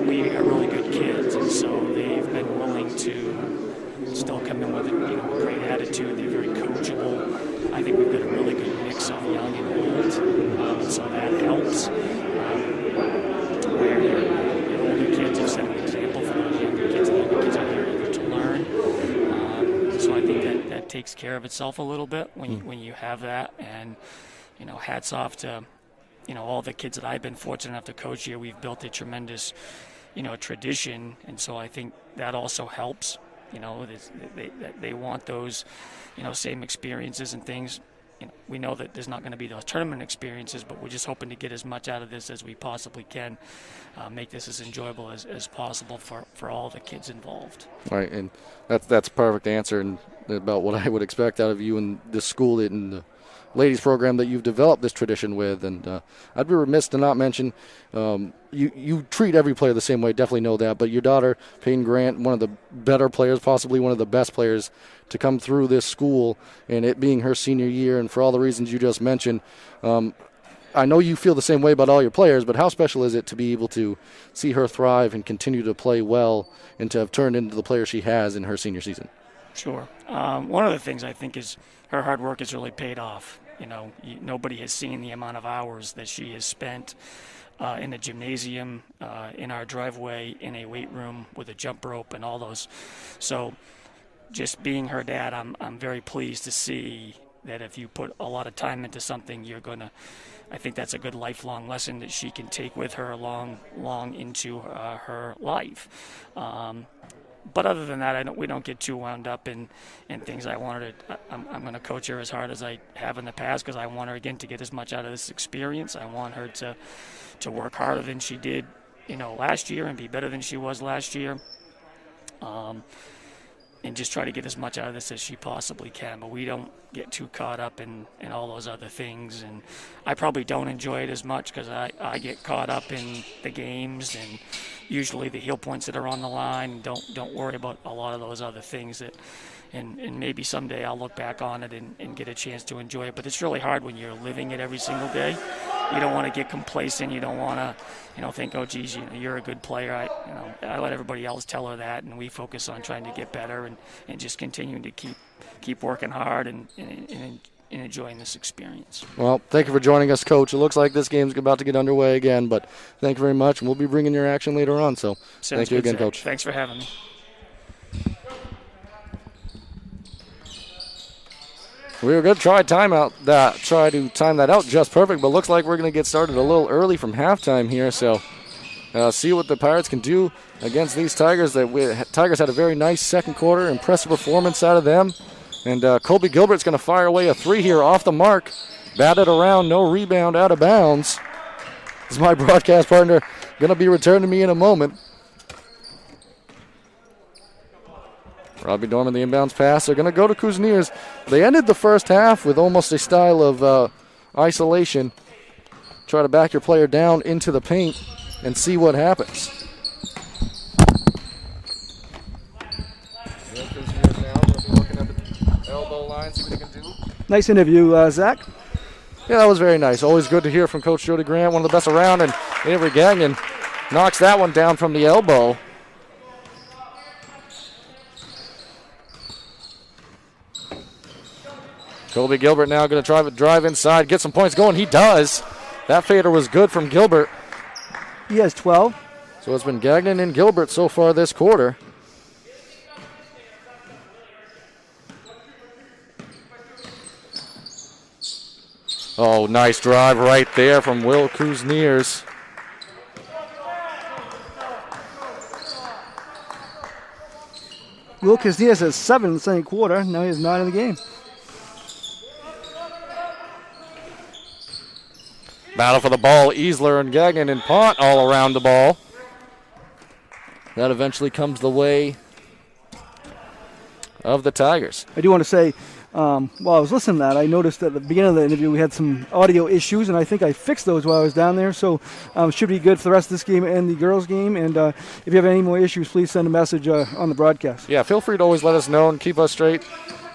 we are really good kids, and so they've been willing to still come in with a great attitude. They're very coachable. I think we've got a really good mix of young and old, and so that helps. Where your older kids have set an example for those younger kids, and the younger kids are here to learn. So I think that takes care of itself a little bit when you have that, and hats off to all the kids that I've been fortunate enough to coach here. We've built a tremendous, tradition, and so I think that also helps. They want those, same experiences and things. We know that there's not going to be those tournament experiences, but we're just hoping to get as much out of this as we possibly can, make this as enjoyable as possible for all the kids involved. Right, and that's a perfect answer and about what I would expect out of you and the school and the ladies program that you've developed this tradition with. And I'd be remiss to not mention you treat every player the same way, definitely know that, but your daughter, Peyton Grant, one of the better players, possibly one of the best players to come through this school, and it being her senior year, and for all the reasons you just mentioned, I know you feel the same way about all your players, but how special is it to be able to see her thrive and continue to play well and to have turned into the player she has in her senior season? Sure. One of the things I think is her hard work has really paid off. Nobody has seen the amount of hours that she has spent in a gymnasium, in our driveway, in a weight room with a jump rope and all those. So just being her dad, I'm very pleased to see that if you put a lot of time into something, I think that's a good lifelong lesson that she can take with her long into her life. But other than that, we don't get too wound up in things. I'm going to coach her as hard as I have in the past because I want her, again, to get as much out of this experience. I want her to work harder than she did, last year and be better than she was last year. And just try to get as much out of this as she possibly can. But we don't get too caught up in all those other things. And I probably don't enjoy it as much because I get caught up in the games and usually the heel points that are on the line. Don't worry about a lot of those other things and maybe someday I'll look back on it and get a chance to enjoy it. But it's really hard when you're living it every single day. You don't want to get complacent. You don't want to, think, oh, geez, you're a good player. I let everybody else tell her that, and we focus on trying to get better and just continuing to keep working hard and enjoying this experience. Well, thank you for joining us, Coach. It looks like this game's about to get underway again, but thank you very much, and we'll be bringing your action later on. So thank you again, Coach. Thanks for having me. We were going to try to time that out just perfect, but looks like we're going to get started a little early from halftime here. So see what the Pirates can do against these Tigers. Tigers had a very nice second quarter, impressive performance out of them. And Colby Gilbert's going to fire away a three here off the mark. Batted around, no rebound, out of bounds. This is my broadcast partner going to be returning to me in a moment. Robbie Dorman, the inbounds pass. They're going to go to Kuzniers. They ended the first half with almost a style of isolation. Try to back your player down into the paint and see what happens. Kuzniers now going to be looking at the elbow line, see what he can do. Nice interview, Zach. Yeah, that was very nice. Always good to hear from Coach Jody Grant, one of the best around, and Avery Gagnon knocks that one down from the elbow. Colby Gilbert now going to try to drive inside, get some points going. He does. That fader was good from Gilbert. He has 12. So it's been Gagnon and Gilbert so far this quarter. Oh, nice drive right there from Will Kuzniers. Will Kuzniers has 7 in the second quarter. Now he has 9 in the game. Battle for the ball. Easler and Gagnon and Pont all around the ball. That eventually comes the way of the Tigers. I do want to say, while I was listening to that, I noticed at the beginning of the interview we had some audio issues, and I think I fixed those while I was down there. So should be good for the rest of this game and the girls' game. And if you have any more issues, please send a message on the broadcast. Yeah, feel free to always let us know and keep us straight.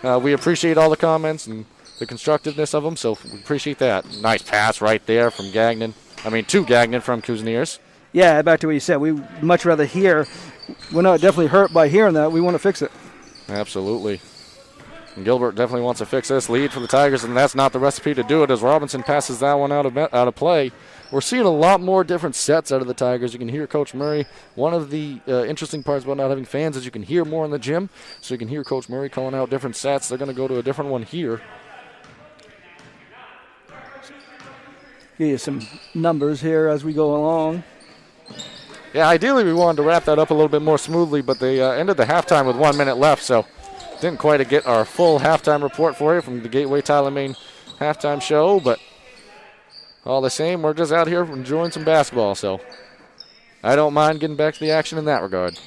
We appreciate all the comments and the constructiveness of them, so we appreciate that. Nice pass right there from Gagnon. To Gagnon from Kuzniers. Yeah, back to what you said. We much rather hear. We're not definitely hurt by hearing that. We want to fix it. Absolutely. And Gilbert definitely wants to fix this lead for the Tigers, and that's not the recipe to do it as Robinson passes that one out of play. We're seeing a lot more different sets out of the Tigers. You can hear Coach Murray. One of the interesting parts about not having fans is you can hear more in the gym, so you can hear Coach Murray calling out different sets. They're going to go to a different one here. Give you some numbers here as we go along. Yeah, ideally we wanted to wrap that up a little bit more smoothly, but they ended the halftime with 1 minute left, so didn't quite get our full halftime report for you from the Gateway Tyler Maine halftime show, but all the same, we're just out here enjoying some basketball, so I don't mind getting back to the action in that regard.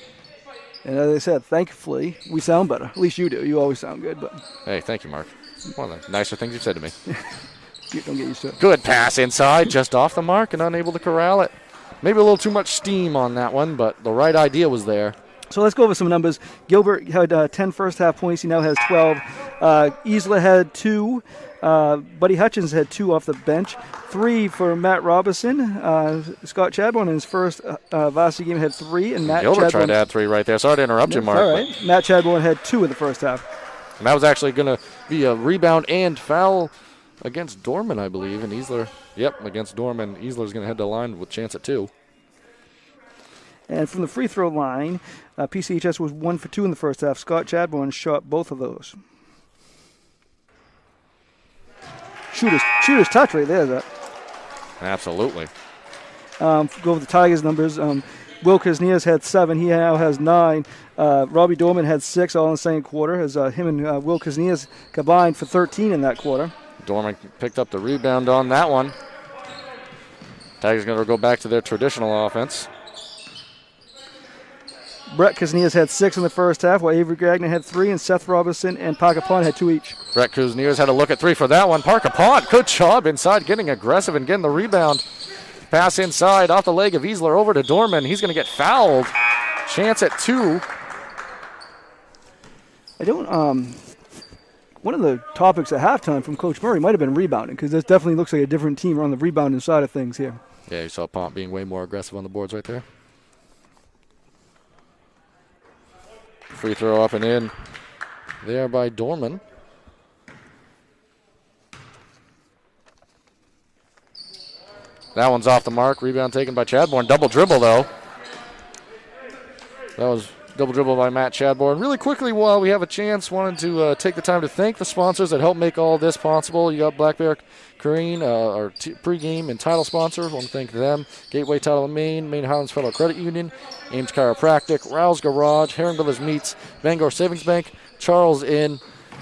And as I said, thankfully, we sound better. At least you do. You always sound good. But Hey, thank you, Mark. One of the nicer things you've said to me. don't get used to it. Good pass inside, just off the mark and unable to corral it. Maybe a little too much steam on that one, but the right idea was there. So let's go over some numbers. Gilbert had 10 first half points. He now has 12. Easler had 2. Buddy Hutchins had 2 off the bench. 3 for Matt Robinson. Scott Chadbourne in his first varsity game had 3. And Matt Gilbert Chadbourne tried to add 3 right there. Sorry to interrupt you, Mark. All right. Matt Chadbourne had 2 in the first half. And that was actually going to be a rebound and foul against Dorman, I believe. And Easler, against Dorman. Easler's going to head to the line with chance at 2. And from the free throw line, PCHS was 1 for 2 in the first half. Scott Chadbourne shot both of those. Shooter's touch right there, is that? Absolutely. Go over the Tigers numbers. Will Kuzniers had 7. He now has 9. Robbie Dorman had 6 all in the second quarter as him and Will Kuzniers combined for 13 in that quarter. Dorman picked up the rebound on that one. Tigers going to go back to their traditional offense. Brett Kuzniers had 6 in the first half, while Avery Gagnon had 3, and Seth Robinson and Parker Pond had 2 each. Brett Kuzniers had a look at 3 for that one. Parker Pond, good job inside, getting aggressive and getting the rebound. Pass inside off the leg of Easler over to Dorman. He's going to get fouled. Chance at 2. One of the topics at halftime from Coach Murray might have been rebounding, because this definitely looks like a different team on the rebounding side of things here. Yeah, you saw Pont being way more aggressive on the boards right there. Free throw up and in there by Dorman. That one's off the mark. Rebound taken by Chadbourne. Double dribble, though. That was double dribble by Matt Chadbourne. Really quickly, while we have a chance, wanted to take the time to thank the sponsors that help make all this possible. You got Black Bear Careen, our pregame and title sponsor. I want to thank them. Gateway Title of Maine, Maine Highlands Federal Credit Union, Ames Chiropractic, Rouse Garage, Heron Brothers Meats, Bangor Savings Bank, Charles Inn,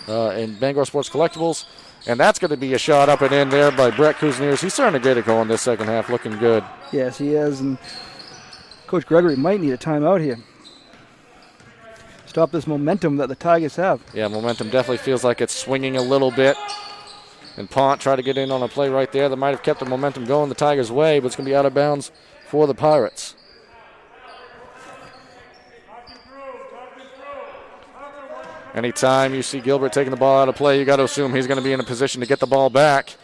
and Bangor Sports Collectibles. And that's going to be a shot up and in there by Brett Kuzniers. He's starting to get it going this second half, looking good. Yes, he is. And Coach Gregory might need a timeout here. Stop this momentum that the Tigers have. Yeah, momentum definitely feels like it's swinging a little bit. And Pont tried to get in on a play right there that might have kept the momentum going the Tigers' way, but it's going to be out of bounds for the Pirates. Anytime you see Gilbert taking the ball out of play, you got to assume he's going to be in a position to get the ball back.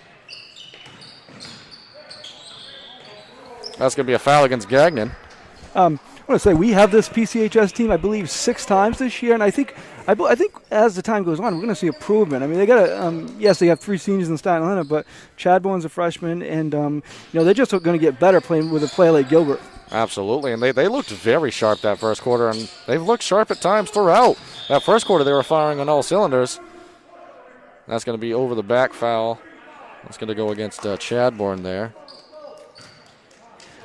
That's going to be a foul against Gagnon. I want to say we have this PCHS team, I believe, 6 times this year, and I think as the time goes on, we're going to see improvement. I mean, they got yes, they have 3 seniors in the starting lineup, but Chadbourne's a freshman, and they're just going to get better playing with a player like Gilbert. Absolutely, and they looked very sharp that first quarter, and they've looked sharp at times throughout. That first quarter, they were firing on all cylinders. That's going to be over the back foul. That's going to go against Chadbourne there.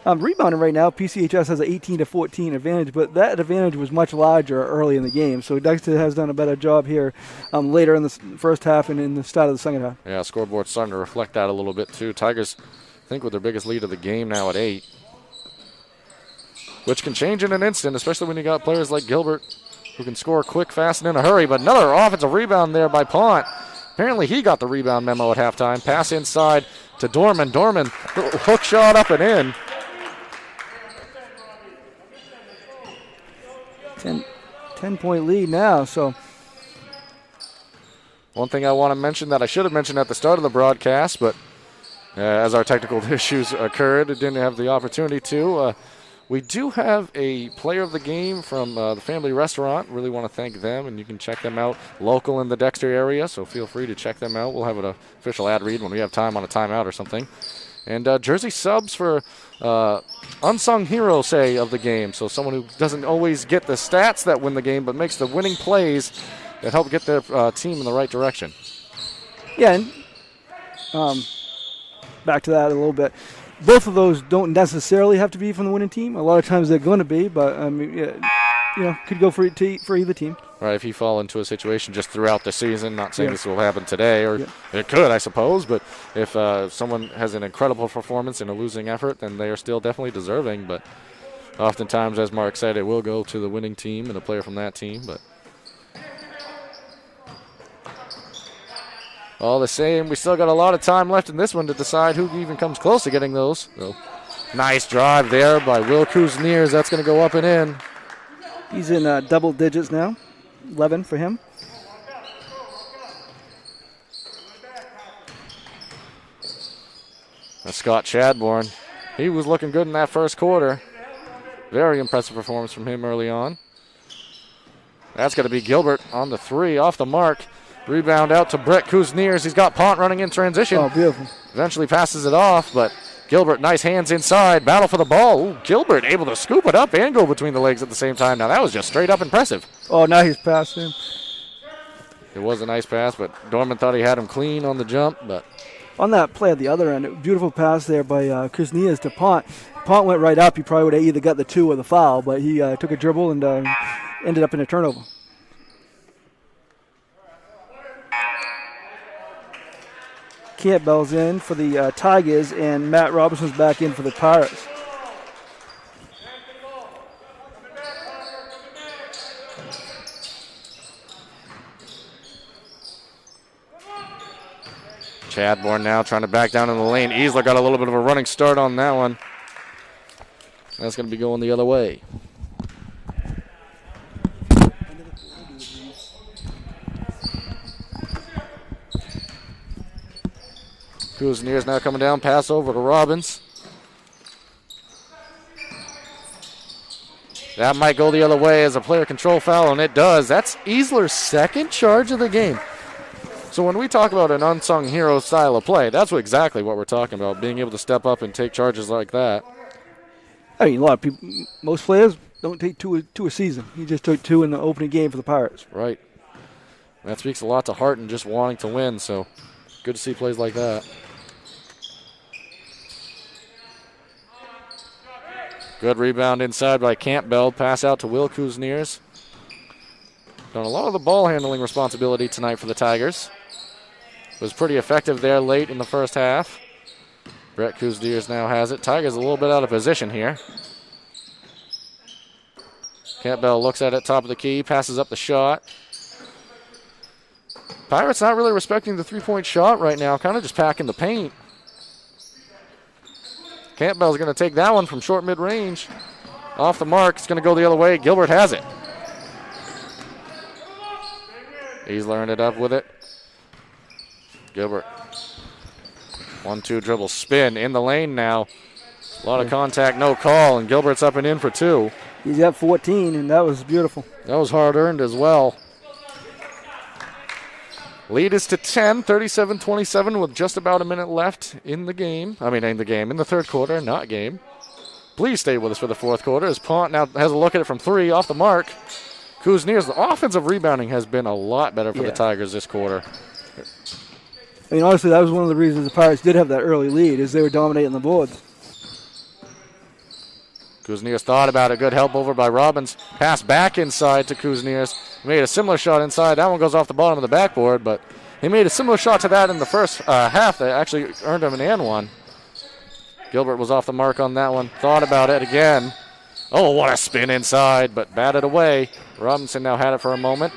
Rebounding right now, PCHS has an 18-14 advantage, but that advantage was much larger early in the game. So Dexter has done a better job here later in the first half and in the start of the second half. Yeah, scoreboard's starting to reflect that a little bit too. Tigers, I think, with their biggest lead of the game now at 8, which can change in an instant, especially when you got players like Gilbert who can score quick, fast, and in a hurry. But another offensive rebound there by Pont. Apparently he got the rebound memo at halftime. Pass inside to Dorman. Dorman, hook shot up and in. 10-point lead now. So one thing I want to mention that I should have mentioned at the start of the broadcast, but as our technical issues occurred, I didn't have the opportunity to. We do have a player of the game from the family restaurant. Really want to thank them, and you can check them out local in the Dexter area, so feel free to check them out. We'll have an official ad read when we have time on a timeout or something. And jersey subs for unsung hero, say, of the game. So someone who doesn't always get the stats that win the game, but makes the winning plays that help get their team in the right direction. Yeah, and back to that a little bit. Both of those don't necessarily have to be from the winning team. A lot of times they're going to be, but could go for either team. Right, if you fall into a situation just throughout the season, not saying this will happen today, or it could, I suppose, but if someone has an incredible performance in a losing effort, then they are still definitely deserving. But oftentimes, as Mark said, it will go to the winning team and a player from that team. But all the same, we still got a lot of time left in this one to decide who even comes close to getting those. So, nice drive there by Will Kuzniers. That's going to go up and in. He's in double digits now, 11 for him. That's Scott Chadbourne. He was looking good in that first quarter. Very impressive performance from him early on. That's going to be Gilbert on the 3, off the mark. Rebound out to Brett Kuzniers. He's got Pont running in transition. Oh, beautiful. Eventually passes it off, but Gilbert, nice hands inside. Battle for the ball. Ooh, Gilbert able to scoop it up and go between the legs at the same time. Now, that was just straight up impressive. Oh, now he's past him. It was a nice pass, but Dorman thought he had him clean on the jump. But on that play at the other end, beautiful pass there by Kuzniers to Pont. Pont went right up. He probably would have either got the 2 or the foul, but he took a dribble and ended up in a turnover. Campbell's in for the Tigers, and Matt Robinson's back in for the Pirates. Chadbourne now trying to back down in the lane. Easler got a little bit of a running start on that one. That's going to be going the other way. Kuzniers now coming down, pass over to Robbins. That might go the other way as a player control foul, and it does. That's Easler's second charge of the game. So when we talk about an unsung hero style of play, that's exactly what we're talking about, being able to step up and take charges like that. I mean, a lot of people, most players don't take two a season. He just took 2 in the opening game for the Pirates. Right. That speaks a lot to heart and just wanting to win, so good to see plays like that. Good rebound inside by Campbell. Pass out to Will Kuzniers. Done a lot of the ball handling responsibility tonight for the Tigers. Was pretty effective there late in the first half. Brett Kuzniers now has it. Tigers a little bit out of position here. Campbell looks at it, top of the key, passes up the shot. Pirates not really respecting the three-point shot right now, kind of just packing the paint. Campbell's going to take that one from short mid-range. Off the mark, it's going to go the other way. Gilbert has it. Easler ended up with it. Gilbert. 1-2 dribble spin in the lane now. A lot of contact, no call, and Gilbert's up and in for 2. He's got 14, and that was beautiful. That was hard-earned as well. Lead is to 10, 37-27 with just about a minute left in the game. In the third quarter, not game. Please stay with us for the fourth quarter as Pont now has a look at it from 3 off the mark. Kuzniers, the offensive rebounding has been a lot better for the Tigers this quarter. I mean, honestly, that was one of the reasons the Pirates did have that early lead, is they were dominating the boards. Kuzniers thought about it. Good help over by Robbins. Pass back inside to Kuzniers. Made a similar shot inside. That one goes off the bottom of the backboard, but he made a similar shot to that in the first half that actually earned him an and one. Gilbert was off the mark on that one. Thought about it again. Oh, what a spin inside, but batted away. Robinson now had it for a moment.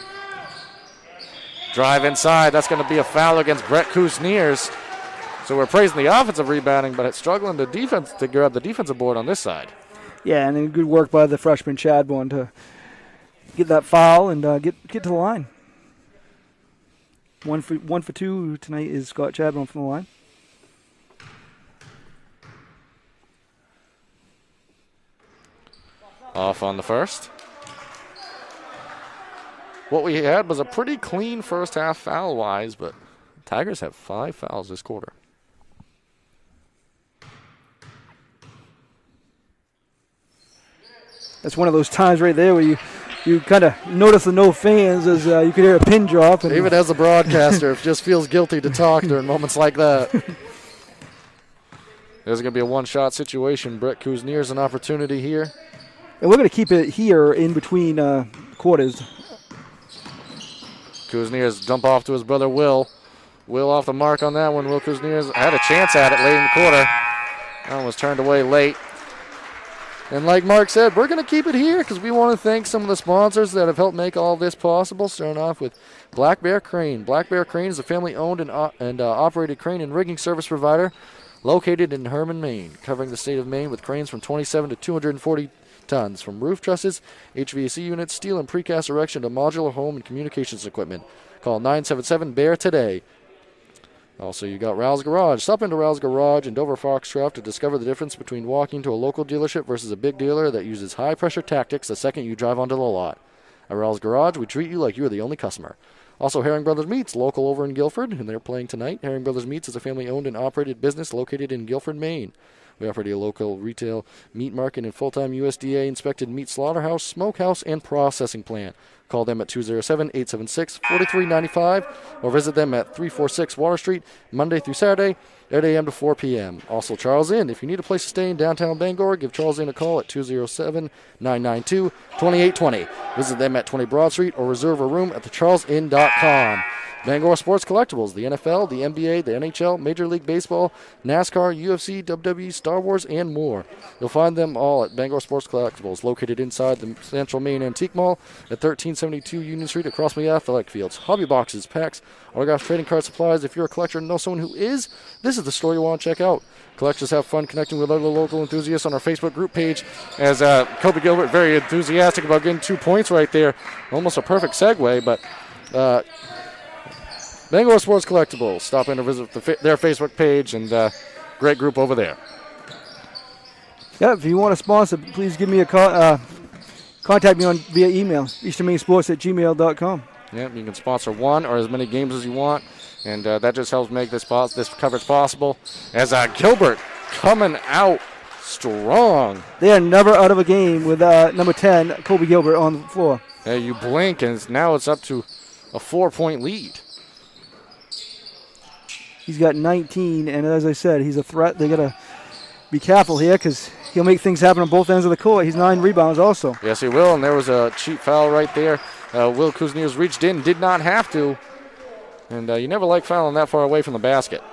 Drive inside. That's going to be a foul against Brett Kuzniers. So we're praising the offensive rebounding, but it's struggling to grab the defensive board on this side. Yeah, and then good work by the freshman Chadbourne to get that foul and get to the line. One for 2 tonight is Scott Chadbourne from the line. Off on the first. What we had was a pretty clean first half foul-wise, but Tigers have 5 fouls this quarter. That's one of those times right there where you kind of notice the no fans as you could hear a pin drop. And even as a broadcaster, it just feels guilty to talk during moments like that. There's going to be a one-shot situation. Brett Kuzniers an opportunity here. And we're going to keep it here in between quarters. Kuzniers dump off to his brother Will. Will off the mark on that one. Will Kuzniers had a chance at it late in the quarter. That one was turned away late. And like Mark said, we're going to keep it here because we want to thank some of the sponsors that have helped make all of this possible, starting off with Black Bear Crane. Black Bear Crane is a family-owned and operated crane and rigging service provider located in Herman, Maine, covering the state of Maine with cranes from 27 to 240 tons, from roof trusses, HVAC units, steel and precast erection to modular home and communications equipment. Call 977-BEAR today. Also, you got Rouse Garage. Stop into Rouse Garage in Dover Foxcroft to discover the difference between walking to a local dealership versus a big dealer that uses high-pressure tactics the second you drive onto the lot. At Rouse Garage, we treat you like you're the only customer. Also, Herring Brothers Meats, local over in Guilford, and they're playing tonight. Herring Brothers Meats is a family-owned and operated business located in Guilford, Maine. We operate a local retail meat market and full-time USDA-inspected meat slaughterhouse, smokehouse, and processing plant. Call them at 207-876-4395 or visit them at 346 Water Street, Monday through Saturday, 8 a.m. to 4 p.m. Also, Charles Inn. If you need a place to stay in downtown Bangor, give Charles Inn a call at 207-992-2820. Visit them at 20 Broad Street or reserve a room at thecharlesinn.com. Bangor Sports Collectibles, the NFL, the NBA, the NHL, Major League Baseball, NASCAR, UFC, WWE, Star Wars, and more. You'll find them all at Bangor Sports Collectibles, located inside the Central Maine Antique Mall at 1372 Union Street across from the athletic fields. Hobby boxes, packs, autographs, trading card supplies. If you're a collector and know someone who is, this is the store you want to check out. Collectors have fun connecting with other local enthusiasts on our Facebook group page, as Kobe Gilbert very enthusiastic about getting 2 points right there. Almost a perfect segue, but Bangor Sports Collectibles. Stop in to visit their Facebook page, and great group over there. Yeah, if you want to sponsor, please give me a call. Contact me via email, easternmainsports@gmail.com. Yeah, you can sponsor one or as many games as you want, and that just helps make this coverage possible. As Gilbert coming out strong. They are never out of a game with number 10, Kobe Gilbert, on the floor. Yeah, you blink, and now it's up to a 4-point lead. He's got 19, and as I said, he's a threat. They got to be careful here because he'll make things happen on both ends of the court. He's 9 rebounds also. Yes, he will, and there was a cheap foul right there. Will Kuzniers reached in, did not have to, and you never like fouling that far away from the basket.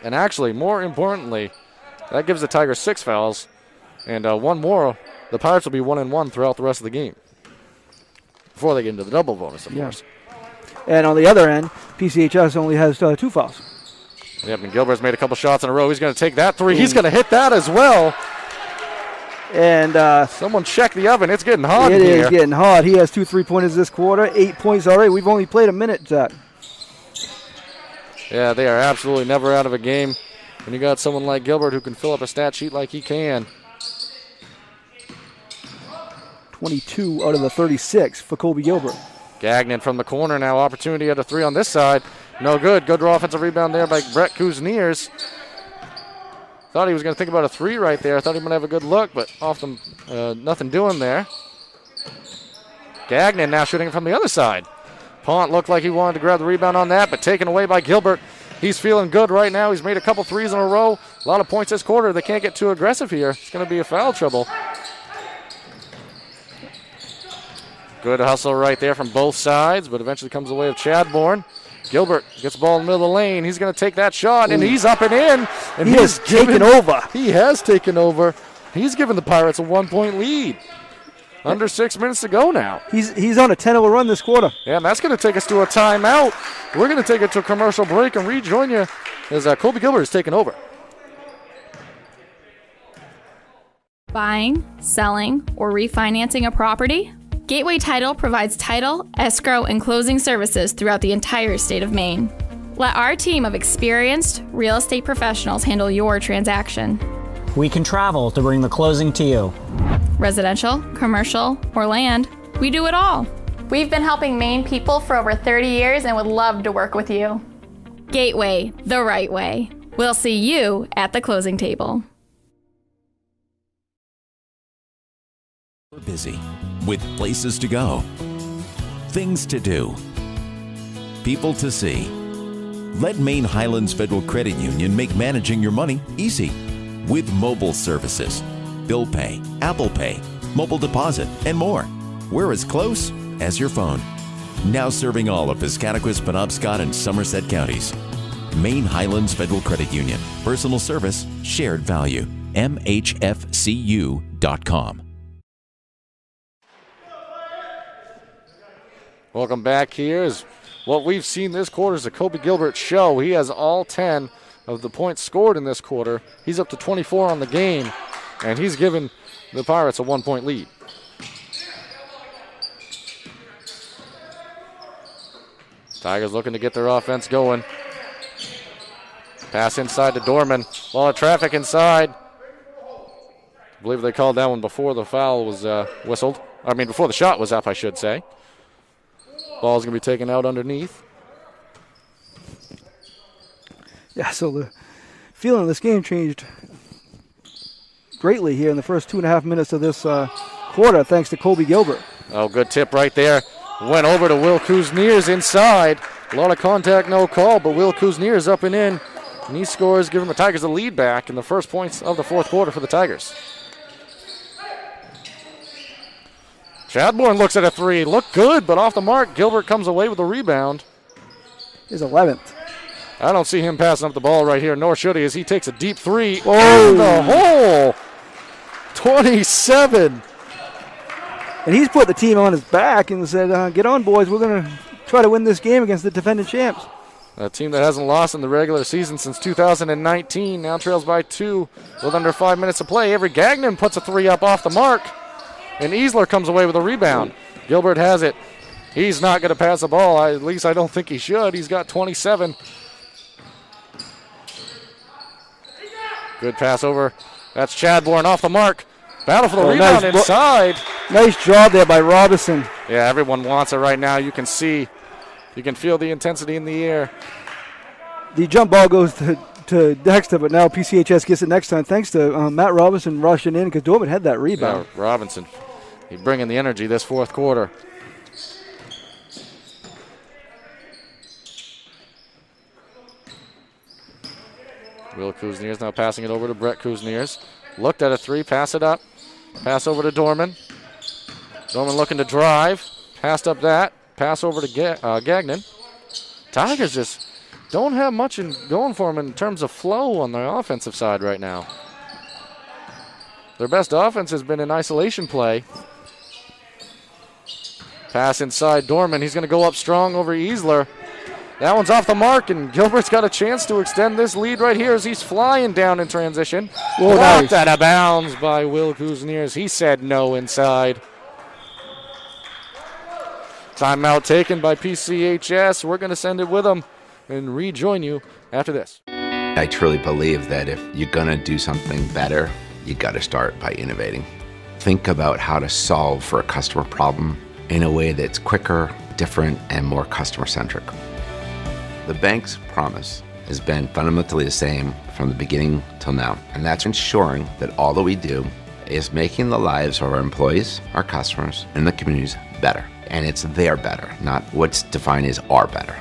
And actually, more importantly, that gives the Tigers 6 fouls, and one more. The Pirates will be 1-1 throughout the rest of the game before they get into the double bonus, of course. And on the other end, PCHS only has 2 fouls. Yep, and Gilbert's made a couple shots in a row. He's going to take that 3. He's going to hit that as well. And someone check the oven. It's getting hot in here. It is getting hot. He has 2 3-pointers this quarter, 8 points already. We've only played a minute, Zach. Yeah, they are absolutely never out of a game. when you got someone like Gilbert who can fill up a stat sheet like he can. 22 out of the 36 for Colby Gilbert. Gagnon from the corner now. Opportunity at a three on this side. No good. Good offensive rebound there by Brett Kuzniers. Thought he was going to think about a three right there. Thought he might have a good look, but off them, nothing doing there. Gagnon now shooting from the other side. Pont looked like he wanted to grab the rebound on that, but taken away by Gilbert. He's feeling good right now. He's made a couple threes in a row. A lot of points this quarter. They can't get too aggressive here. It's going to be a foul trouble. Good hustle right there from both sides, but eventually comes away with Chadbourne. Gilbert gets the ball in the middle of the lane. He's going to take that shot, and he's up and in. And he has taken over. He has taken over. He's given the Pirates a 1-point lead. Under 6 minutes to go now. He's on a 10-0 run this quarter. Yeah, and that's going to take us to a timeout. We're going to take it to a commercial break and rejoin you as Colby Gilbert is taking over. Buying, selling, or refinancing a property? Gateway Title provides title, escrow, and closing services throughout the entire state of Maine. Let our team of experienced real estate professionals handle your transaction. We can travel to bring the closing to you. Residential, commercial, or land, we do it all. We've been helping Maine people for over 30 years and would love to work with you. Gateway, the right way. We'll see you at the closing table. We're busy with places to go, things to do, people to see. Let Maine Highlands Federal Credit Union make managing your money easy with mobile services, bill pay, Apple Pay, mobile deposit, and more. We're as close as your phone. Now serving all of Piscataquis, Penobscot, and Somerset counties. Maine Highlands Federal Credit Union. Personal service, shared value. MHFCU.com. Welcome back. Here is what we've seen this quarter is a Colby Gilbert show. He has all 10 of the points scored in this quarter. He's up to 24 on the game, and he's given the Pirates a 1-point lead. Tigers looking to get their offense going. Pass inside to Dorman. A lot of traffic inside. I believe they called that one before the foul was whistled. I mean, before the shot was up, I should say. Ball's going to be taken out underneath. Yeah, so the feeling of this game changed greatly here in the first 2.5 minutes of this quarter, thanks to Colby Gilbert. Oh, good tip right there. Went over to Will Kuzniers inside. A lot of contact, no call, but Will Kuzniers up and in. And he scores, giving the Tigers the lead back in the first points of the fourth quarter for the Tigers. Chadbourne looks at a three. Looked good, but off the mark. Gilbert comes away with the rebound. His 11th. I don't see him passing up the ball right here, nor should he, as he takes a deep three. Oh, in the hole. 27. And he's put the team on his back and said, get on, boys. We're going to try to win this game against the defending champs. A team that hasn't lost in the regular season since 2019 now trails by 2 with under 5 minutes to play. Avery Gagnon puts a three up off the mark, and Easler comes away with a rebound. Gilbert has it. He's not going to pass the ball. At least I don't think he should. He's got 27. Good pass over. That's Chadbourne off the mark. Battle for the rebound inside. Nice job there by Robinson. Yeah, everyone wants it right now. You can see, you can feel the intensity in the air. The jump ball goes to Dexter, but now PCHS gets it next time thanks to Matt Robinson rushing in because Dorman had that rebound. Yeah, Robinson, he's bringing the energy this fourth quarter. Will Kuzniers now passing it over to Brett Kuzniers. Looked at a three, pass it up. Pass over to Dorman. Dorman looking to drive. Passed up that. Pass over to Gagnon. Tigers just don't have much going for them in terms of flow on the offensive side right now. Their best offense has been in isolation play. Pass inside Dorman. He's going to go up strong over Easler. That one's off the mark, and Gilbert's got a chance to extend this lead right here as he's flying down in transition. Blocked out of bounds by Will Kuzniers. He said no inside. Timeout taken by PCHS. We're going to send it with them and rejoin you after this. I truly believe that if you're going to do something better, you got to start by innovating. Think about how to solve for a customer problem in a way that's quicker, different, and more customer-centric. The bank's promise has been fundamentally the same from the beginning till now, and that's ensuring that all that we do is making the lives of our employees, our customers, and the communities better. And it's their better, not what's defined as our better.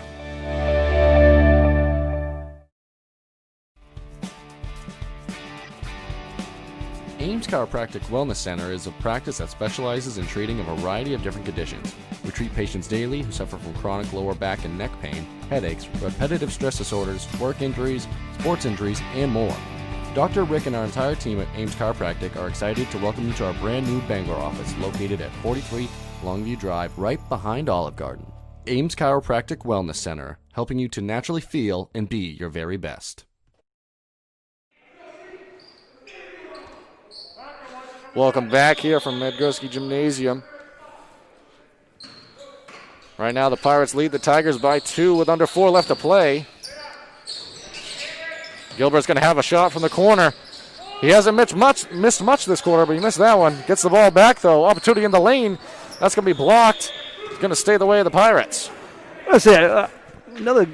Ames Chiropractic Wellness Center is a practice that specializes in treating a variety of different conditions. We treat patients daily who suffer from chronic lower back and neck pain, headaches, repetitive stress disorders, work injuries, sports injuries, and more. Dr. Rick and our entire team at Ames Chiropractic are excited to welcome you to our brand new Bangor office located at 43 Longview Drive, right behind Olive Garden. Ames Chiropractic Wellness Center, helping you to naturally feel and be your very best. Welcome back here from Medgurski Gymnasium. Right now the Pirates lead the Tigers by 2 with under 4 left to play. Gilbert's going to have a shot from the corner. He hasn't missed much this quarter, but he missed that one. Gets the ball back, though. Opportunity in the lane. That's going to be blocked. It's going to stay the way of the Pirates. That's it. Another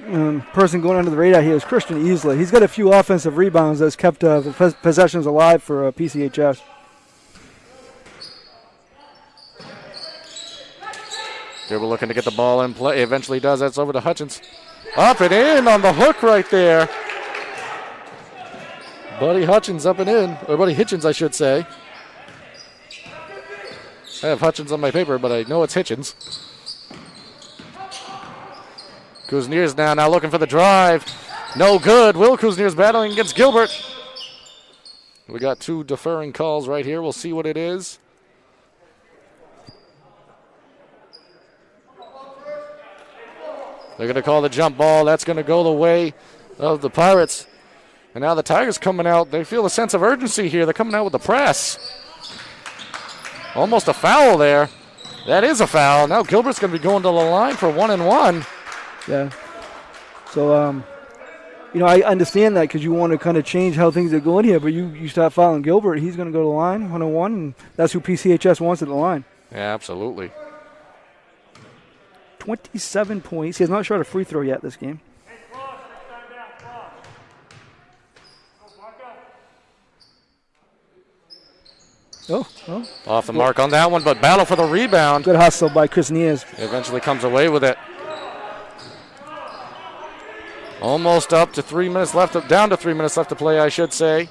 person going under the radar here is Christian Easley. He's got a few offensive rebounds that's kept the possessions alive for PCHS. Gilbert looking to get the ball in play. Eventually does. That's over to Hutchins. Up and in on the hook right there. Buddy Hutchins up and in. Or Buddy Hitchens, I should say. I have Hutchins on my paper, but I know it's Hitchens. Kuzniers now looking for the drive. No good. Will Kuzniers battling against Gilbert. We got 2 deferring calls right here. We'll see what it is. They're going to call the jump ball. That's going to go the way of the Pirates. And now the Tigers coming out. They feel a sense of urgency here. They're coming out with the press. Almost a foul there. That is a foul. Now Gilbert's going to be going to the line for 1-and-1. Yeah. So, I understand that because you want to kind of change how things are going here, but you start fouling Gilbert, he's going to go to the line, 1-and-1, and that's who PCHS wants at the line. Yeah, absolutely. 27 points. He has not shot a free throw yet this game. Oh. Off the mark on that one, but battle for the rebound. Good hustle by Chris Niers. Eventually comes away with it. Almost up to 3 minutes left, down to 3 minutes left to play, I should say.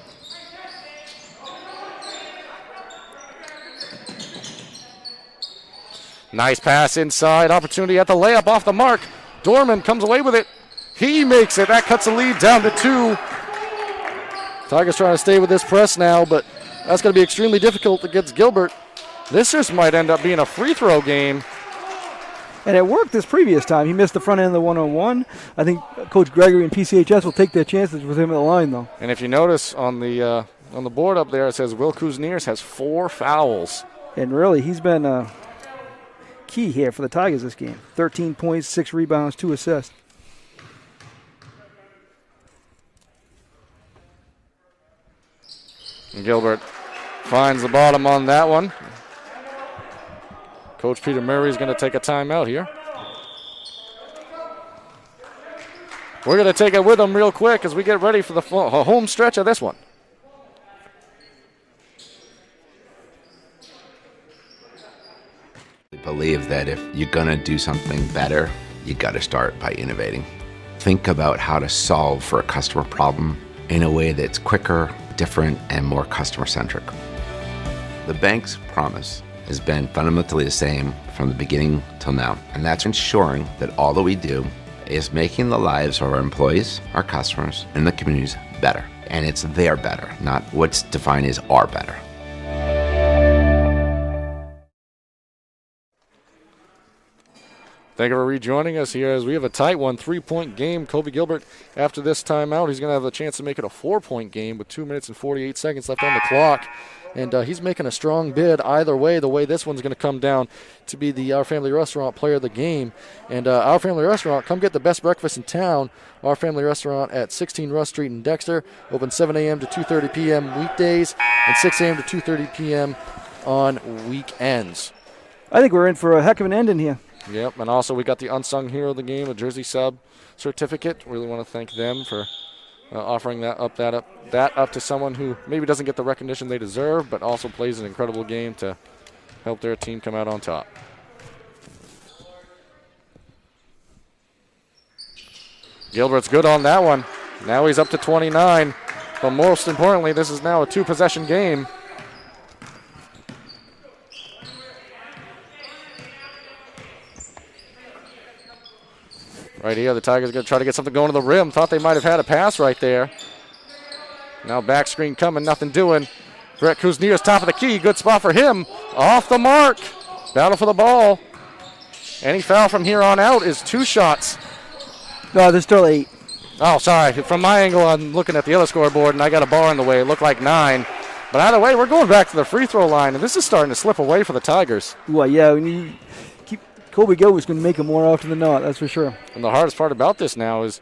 Nice pass inside. Opportunity at the layup off the mark. Dorman comes away with it. He makes it. That cuts the lead down to 2. Tigers trying to stay with this press now, but that's going to be extremely difficult against Gilbert. This just might end up being a free throw game. And it worked this previous time. He missed the front end of the 1-on-1. I think Coach Gregory and PCHS will take their chances with him at the line, though. And if you notice on the board up there, it says Will Kuzniers has 4 fouls. And really, he's been key here for the Tigers this game. 13 points, 6 rebounds, 2 assists. And Gilbert finds the bottom on that one. Coach Peter Murray is going to take a timeout here. We're going to take it with him real quick as we get ready for the home stretch of this one. We believe that if you're going to do something better, you got to start by innovating. Think about how to solve for a customer problem in a way that's quicker, different, and more customer-centric. The bank's promise has been fundamentally the same from the beginning till now, and that's ensuring that all that we do is making the lives of our employees, our customers, and the communities better. And it's their better, not what's defined as our better. Thank you for rejoining us here as we have a tight one, 3-point game. Kobe Gilbert, after this timeout, he's going to have the chance to make it a 4-point game with 2 minutes and 48 seconds left on the clock. And he's making a strong bid either way. The way this one's going to come down to be the Our Family Restaurant player of the game. And Our Family Restaurant, come get the best breakfast in town. Our Family Restaurant at 16 Russ Street in Dexter, open 7 a.m. to 2:30 p.m. weekdays and 6 a.m. to 2:30 p.m. on weekends. I think we're in for a heck of an ending here. Yep, and also we got the unsung hero of the game, a jersey sub certificate. Really want to thank them for offering that up to someone who maybe doesn't get the recognition they deserve, but also plays an incredible game to help their team come out on top. Gilbert's good on that one. Now he's up to 29, but most importantly, this is now a 2-possession game. Right here, the Tigers are going to try to get something going to the rim. Thought they might have had a pass right there. Now back screen coming, nothing doing. Brett Kuzniers, top of the key. Good spot for him. Off the mark. Battle for the ball. Any foul from here on out is 2 shots. No, there's still 8. Oh, sorry. From my angle, I'm looking at the other scoreboard, and I got a bar in the way. It looked like 9. But either way, we're going back to the free throw line, and this is starting to slip away for the Tigers. Well, yeah, we need Kobe Gilbert's going to make it more often than not, that's for sure. And the hardest part about this now is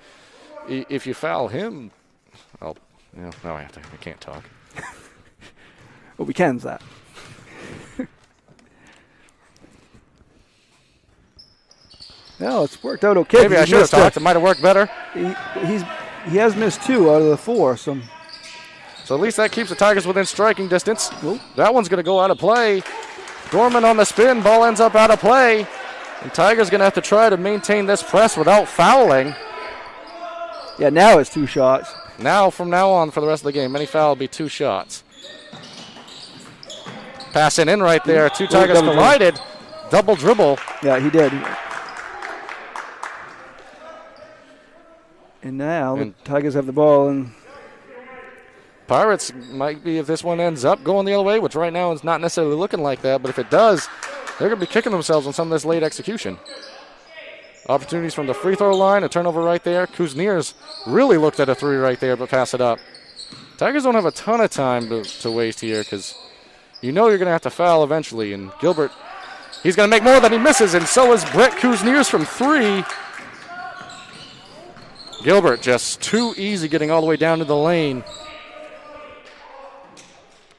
if you foul him, I can't talk. Well, we can, Zach. No, it's worked out okay. Maybe I should have talked. It might have worked better. He has missed 2 out of the 4, so at least that keeps the Tigers within striking distance. Ooh. That one's going to go out of play. Gorman on the spin. Ball ends up out of play. And Tigers going to have to try to maintain this press without fouling. Yeah, now it's 2 shots. Now, from now on, for the rest of the game, any foul will be 2 shots. Passing in right there. 2 Tigers collided. Double dribble. Yeah, he did. And now the Tigers have the ball. And Pirates might be, if this one ends up going the other way, which right now is not necessarily looking like that, but if it does, they're going to be kicking themselves on some of this late execution. Opportunities from the free throw line, a turnover right there. Kuzniers really looked at a 3 right there, but pass it up. Tigers don't have a ton of time to waste here because you know you're going to have to foul eventually, and Gilbert, he's going to make more than he misses, and so is Brett Kuzniers from 3. Gilbert just too easy getting all the way down to the lane.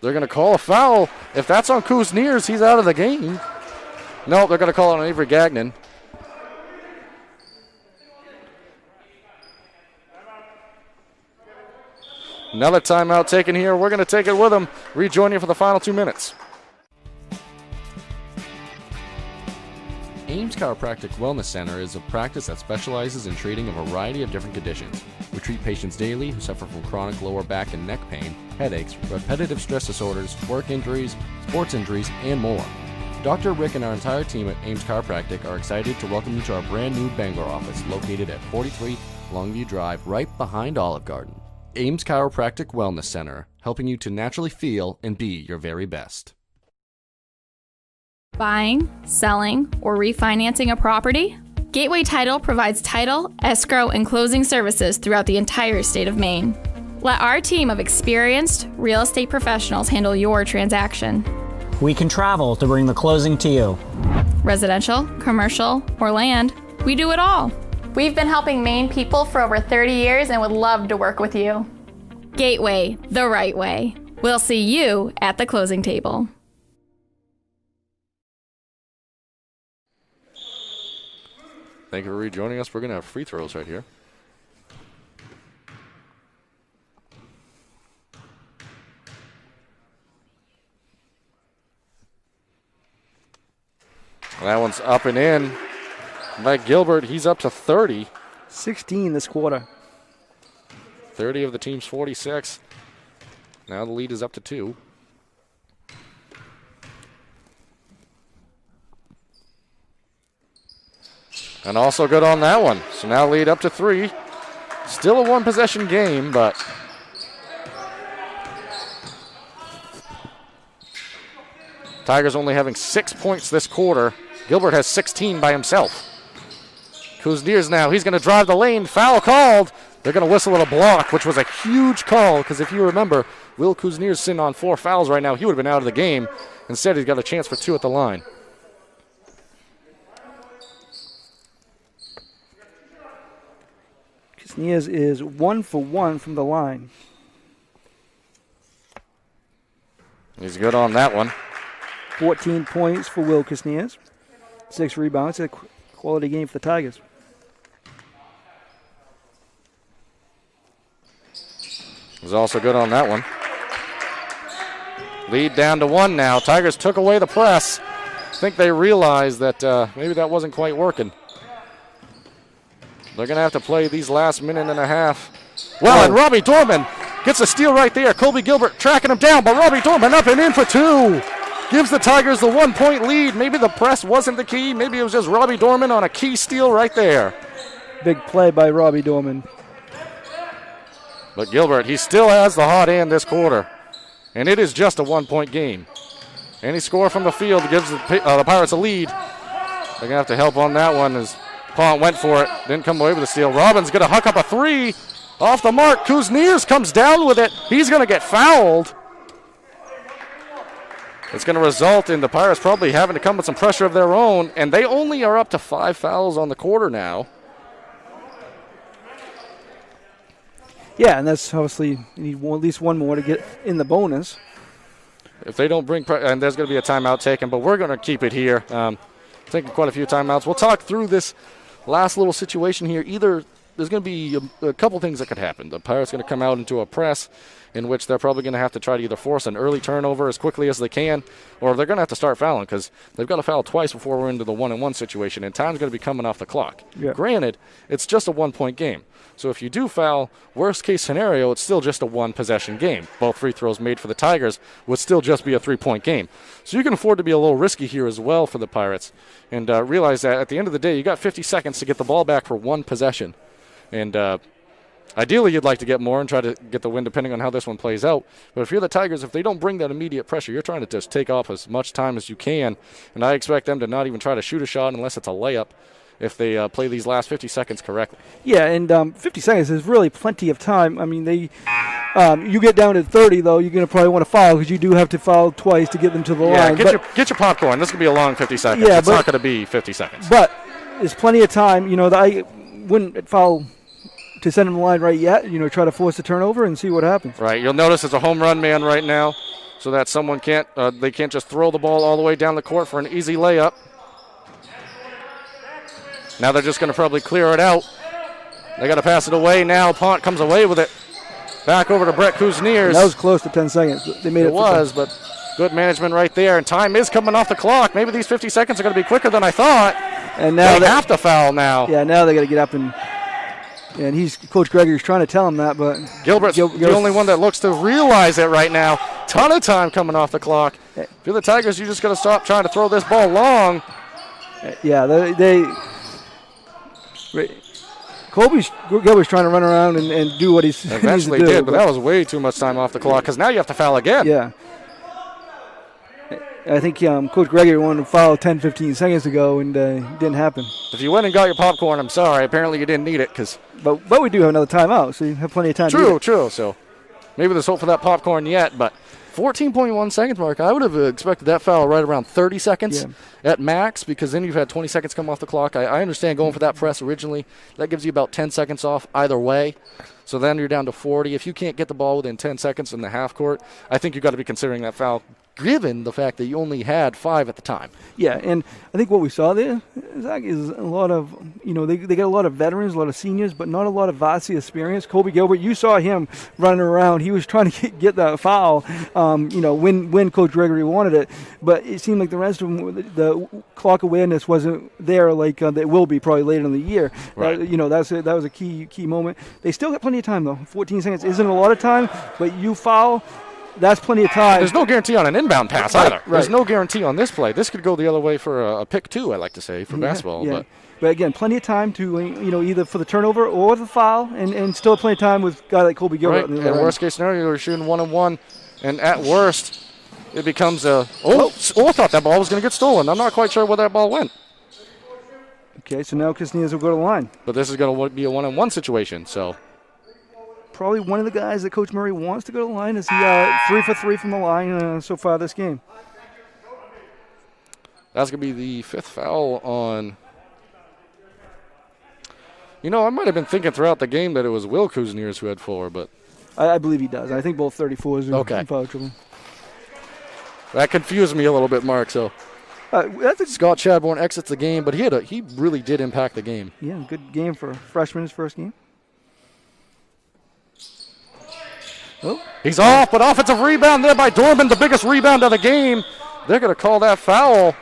They're going to call a foul. If that's on Kuzniers, he's out of the game. No, they're going to call it on Avery Gagnon. Another timeout taken here. We're going to take it with them. Rejoin you for the final 2 minutes. Ames Chiropractic Wellness Center is a practice that specializes in treating a variety of different conditions. We treat patients daily who suffer from chronic lower back and neck pain, headaches, repetitive stress disorders, work injuries, sports injuries, and more. Dr. Rick and our entire team at Ames Chiropractic are excited to welcome you to our brand new Bangor office located at 43 Longview Drive, right behind Olive Garden. Ames Chiropractic Wellness Center, helping you to naturally feel and be your very best. Buying, selling, or refinancing a property? Gateway Title provides title, escrow, and closing services throughout the entire state of Maine. Let our team of experienced real estate professionals handle your transaction. We can travel to bring the closing to you. Residential, commercial, or land, we do it all. We've been helping Maine people for over 30 years and would love to work with you. Gateway, the right way. We'll see you at the closing table. Thank you for rejoining us. We're going to have free throws right here. That one's up and in by Gilbert. He's up to 30. 16 this quarter. 30 of the team's 46. Now the lead is up to 2. And also good on that one. So now lead up to 3. Still a 1-possession game, but Tigers only having 6 points this quarter. Gilbert has 16 by himself. Kuzniers now. He's going to drive the lane. Foul called. They're going to whistle at a block, which was a huge call because if you remember, Will Kuzniers sitting on 4 fouls right now. He would have been out of the game. Instead, he's got a chance for 2 at the line. Kuzniers is 1 for 1 from the line. He's good on that one. 14 points for Will Kuzniers. 6 rebounds. A quality game for the Tigers. He's also good on that one. Lead down to 1 now. Tigers took away the press. I think they realized that maybe that wasn't quite working. They're going to have to play these last minute and a half. Well, and Robbie Dorman gets a steal right there. Colby Gilbert tracking him down, but Robbie Dorman up and in for 2. Gives the Tigers the 1-point lead. Maybe the press wasn't the key. Maybe it was just Robbie Dorman on a key steal right there. Big play by Robbie Dorman. But Gilbert, he still has the hot hand this quarter. And it is just a 1-point game. Any score from the field gives the Pirates a lead. They're going to have to help on that one as Pont went for it. Didn't come away with a steal. Robbins going to huck up a 3. Off the mark. Kuzniers comes down with it. He's going to get fouled. It's going to result in the Pirates probably having to come with some pressure of their own. And they only are up to 5 fouls on the quarter now. Yeah, and that's obviously you need at least one more to get in the bonus. If they don't bring and there's going to be a timeout taken, but we're going to keep it here. Taking quite a few timeouts. We'll talk through this last little situation here. Either there's going to be a couple things that could happen. The Pirates are going to come out into a press in which they're probably going to have to try to either force an early turnover as quickly as they can, or they're going to have to start fouling because they've got to foul twice before we're into the 1-and-1 situation, and time's going to be coming off the clock. Yeah. Granted, it's just a 1-point game. So if you do foul, worst case scenario, it's still just a 1-possession game. Both free throws made for the Tigers would still just be a 3-point game. So you can afford to be a little risky here as well for the Pirates and realize that at the end of the day, you got 50 seconds to get the ball back for 1 possession. And ideally, you'd like to get more and try to get the win depending on how this one plays out. But if you're the Tigers, if they don't bring that immediate pressure, you're trying to just take off as much time as you can. And I expect them to not even try to shoot a shot unless it's a layup if they play these last 50 seconds correctly. Yeah, and 50 seconds is really plenty of time. I mean, you get down to 30, though, you're going to probably want to foul because you do have to foul twice to get them to the line. Get your popcorn. This could be a long 50 seconds. Yeah, it's not going to be 50 seconds. But there's plenty of time. I wouldn't foul to send them the line right yet. Try to force a turnover and see what happens. Right. You'll notice it's a home run man right now, so that someone can't just throw the ball all the way down the court for an easy layup. Now they're just going to probably clear it out. They got to pass it away now. Pont comes away with it. Back over to Brett Kuzniers. That was close to 10 seconds. They made it. It was, but good management right there. And time is coming off the clock. Maybe these 50 seconds are going to be quicker than I thought. And now they have to foul now. Yeah, now they got to get up and Coach Gregory's trying to tell him that, but Gilbert's the only one that looks to realize it right now. Ton of time coming off the clock. If you're the Tigers, you just got to stop trying to throw this ball long. Yeah, Gilbert's trying to run around and do what he's eventually needs to do, did, but that was way too much time off the clock because now you have to foul again. Yeah. I think Coach Gregory wanted to foul 10, 15 seconds ago, and it didn't happen. If you went and got your popcorn, I'm sorry. Apparently you didn't need it. But we do have another timeout, so you have plenty of time to do it. True. So maybe there's hope for that popcorn yet, but 14.1 seconds mark, I would have expected that foul right around 30 seconds at max because then you've had 20 seconds come off the clock. I understand going for that press originally. That gives you about 10 seconds off either way. So then you're down to 40. If you can't get the ball within 10 seconds in the half court, I think you've got to be considering that foul given the fact that you only had 5 at the time. Yeah, and I think what we saw there, Zach, is a lot of, they got a lot of veterans, a lot of seniors, but not a lot of varsity experience. Colby Gilbert, you saw him running around. He was trying to get that foul, when Coach Gregory wanted it. But it seemed like the rest of them, the clock awareness wasn't there like it will be probably later in the year. Right. That was a key moment. They still got plenty of time, though. 14 seconds isn't a lot of time, but you foul. That's plenty of time. There's no guarantee on an inbound pass either. Right. There's no guarantee on this play. This could go the other way for a pick, too, I like to say, for basketball. Yeah. But again, plenty of time to, either for the turnover or the foul, and still plenty of time with a guy like Colby Gilbert. Right. And worst case scenario, you're shooting 1-on-1, and at worst, it becomes I thought that ball was going to get stolen. I'm not quite sure where that ball went. Okay, so now Castaneda will go to the line. But this is going to be a one-on-one situation, so. Probably one of the guys that Coach Murray wants to go to the line is he 3 for 3 from the line so far this game. That's going to be the 5th foul on. You know, I might have been thinking throughout the game that it was Will Kuzniers who had 4, but. I believe he does. I think both 34s are okay. in foul trouble. That confused me a little bit, Mark, so. Scott Chadbourne exits the game, but he really did impact the game. Yeah, good game for a freshman, his first game. Oh. He's off, but offensive rebound there by Dorman, the biggest rebound of the game. They're going to call that foul.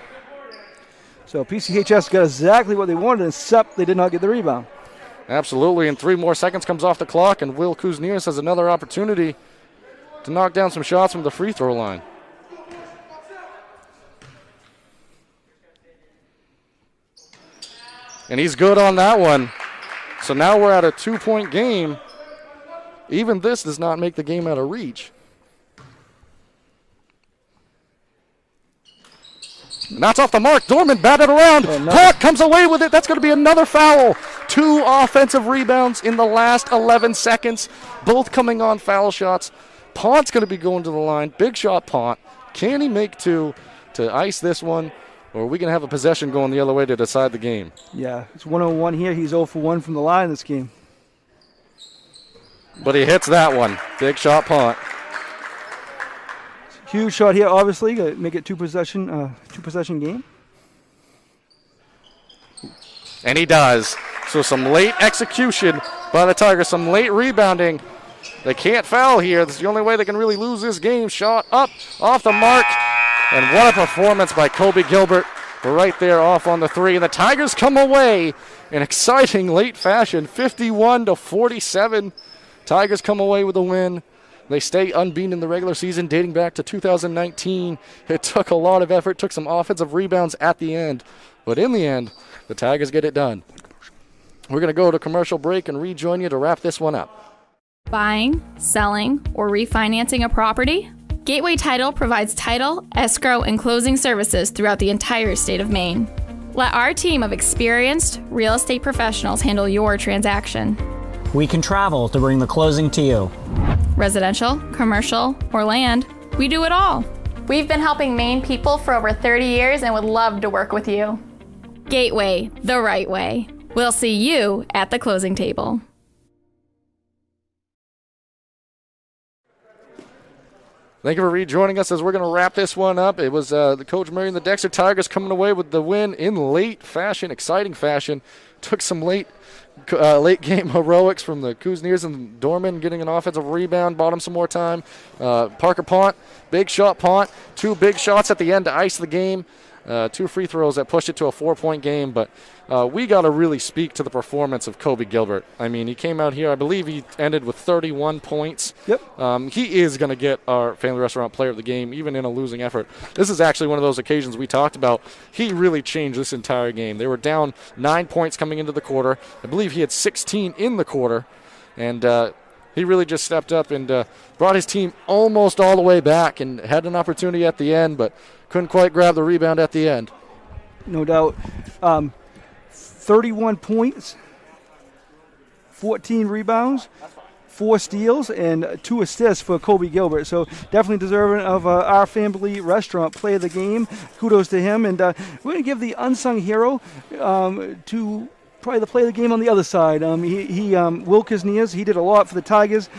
So PCHS got exactly what they wanted, except they did not get the rebound. Absolutely, and 3 more seconds comes off the clock, and Will Kuzniers has another opportunity to knock down some shots from the free throw line. And he's good on that one. So now we're at a 2-point game. Even this does not make the game out of reach. And that's off the mark. Dorman batted around. Pont comes away with it. That's going to be another foul. 2 offensive rebounds in the last 11 seconds, both coming on foul shots. Pont's going to be going to the line. Big shot, Pont. Can he make 2 to ice this one? Or are we going to have a possession going the other way to decide the game? Yeah, it's 101 here. He's 0 for 1 from the line this game. But he hits that one. Big shot, Pont. Huge shot here, obviously. Make it two possession game. And he does. So some late execution by the Tigers, some late rebounding. They can't foul here. This is the only way they can really lose this game. Shot up, off the mark. And what a performance by Kobe Gilbert. Right there off on the 3. And the Tigers come away in exciting late fashion, 51-47. Tigers come away with a win. They stay unbeaten in the regular season dating back to 2019. It took a lot of effort, took some offensive rebounds at the end. But in the end, the Tigers get it done. We're going to go to commercial break and rejoin you to wrap this one up. Buying, selling, or refinancing a property? Gateway Title provides title, escrow, and closing services throughout the entire state of Maine. Let our team of experienced real estate professionals handle your transaction. We can travel to bring the closing to you. Residential, commercial, or land, we do it all. We've been helping Maine people for over 30 years and would love to work with you. Gateway, the right way. We'll see you at the closing table. Thank you for rejoining us as we're going to wrap this one up. It was the Coach Murray and the Dexter Tigers coming away with the win in late fashion, exciting fashion. Took some late game heroics from the Kuzniers and Dorman getting an offensive rebound, bought him some more time. Parker Pont, big shot Pont, 2 big shots at the end to ice the game. 2 free throws that pushed it to a 4-point game, but we got to really speak to the performance of Kobe Gilbert. I mean, he came out here, I believe he ended with 31 points. Yep. He is going to get our Family Restaurant Player of the Game, even in a losing effort. This is actually one of those occasions we talked about. He really changed this entire game. They were down 9 points coming into the quarter. I believe he had 16 in the quarter, and he really just stepped up and brought his team almost all the way back and had an opportunity at the end, but couldn't quite grab the rebound at the end. No doubt. 31 points, 14 rebounds, 4 steals, and 2 assists for Kobe Gilbert. So definitely deserving of our Family Restaurant Play of the Game. Kudos to him. And we're going to give the unsung hero to probably the play of the game on the other side. Will Kuzniers, he did a lot for the Tigers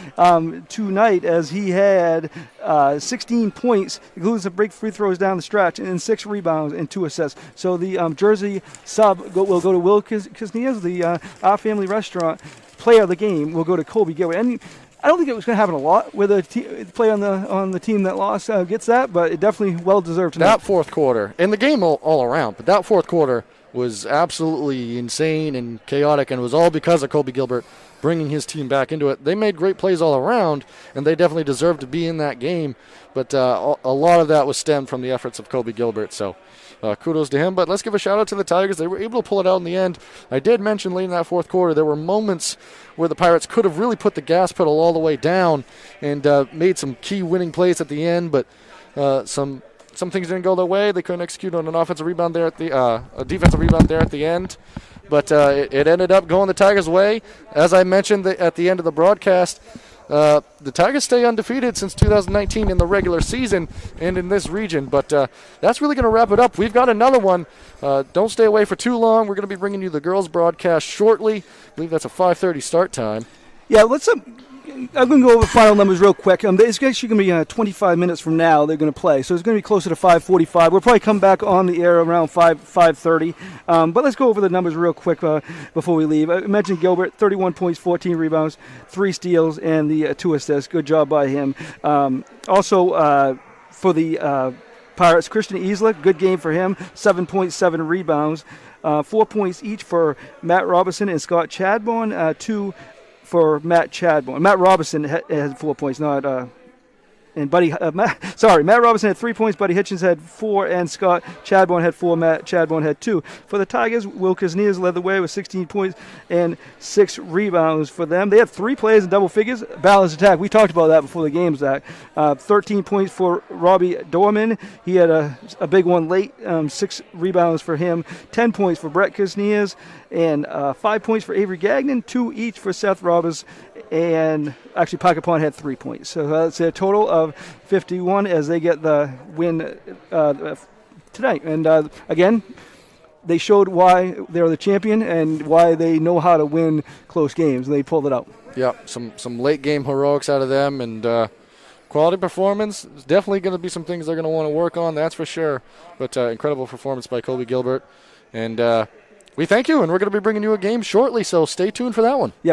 tonight as he had 16 points, including some break free throws down the stretch, and 6 rebounds and 2 assists. So the Jersey sub will go to Will Kuzniers. The Our Family Restaurant Player of the Game will go to Kobe Gilbert. And I don't think it was going to happen a lot where the player on the team that lost gets that, but it definitely well deserved tonight. That fourth quarter, and the game all around, but that fourth quarter was absolutely insane and chaotic, and it was all because of Kobe Gilbert bringing his team back into it. They made great plays all around, and they definitely deserved to be in that game, but a lot of that was stemmed from the efforts of Kobe Gilbert, so kudos to him. But let's give a shout out to the Tigers. They were able to pull it out in the end. I did mention late in that fourth quarter there were moments where the Pirates could have really put the gas pedal all the way down and made some key winning plays at the end, but some some things didn't go their way. They couldn't execute on an offensive rebound there at the a defensive rebound there at the end. But it ended up going the Tigers' way. As I mentioned at the end of the broadcast, the Tigers stay undefeated since 2019 in the regular season and in this region. But that's really going to wrap it up. We've got another one. Don't stay away for too long. We're going to be bringing you the girls' broadcast shortly. I believe that's a 5:30 start time. Yeah, let's. I'm going to go over final numbers real quick. It's actually going to be 25 minutes from now they're going to play, so it's going to be closer to 5:45. We'll probably come back on the air around 5:30. But let's go over the numbers real quick before we leave. I mentioned Gilbert, 31 points, 14 rebounds, 3 steals, and the 2 assists. Good job by him. Also, for the Pirates, Christian Isla, good game for him, 7.7 rebounds, 4 points each for Matt Robinson and Scott Chadbourne, 2 for Matt Chadbourne. Matt Robinson had 4 points, not and Matt Robinson had 3 points, Buddy Hitchens had 4, and Scott Chadbourne had 4, Matt Chadbourne had 2. For the Tigers, Will Kaznias led the way with 16 points and 6 rebounds for them. They have 3 players in double figures, balanced attack. We talked about that before the game, Zach. 13 points for Robbie Dorman. He had a big one late, 6 rebounds for him, 10 points for Brett Kaznias, and 5 points for Avery Gagnon, 2 each for Seth Roberts, and actually Pocket Pond had 3 points. So that's a total of 51 as they get the win tonight. And again, they showed why they're the champion and why they know how to win close games. They pulled it out. Yeah, some late game heroics out of them, and quality performance. There's definitely going to be some things they're going to want to work on, that's for sure. But incredible performance by Colby Gilbert. And we thank you, and we're going to be bringing you a game shortly, so stay tuned for that one. Yeah.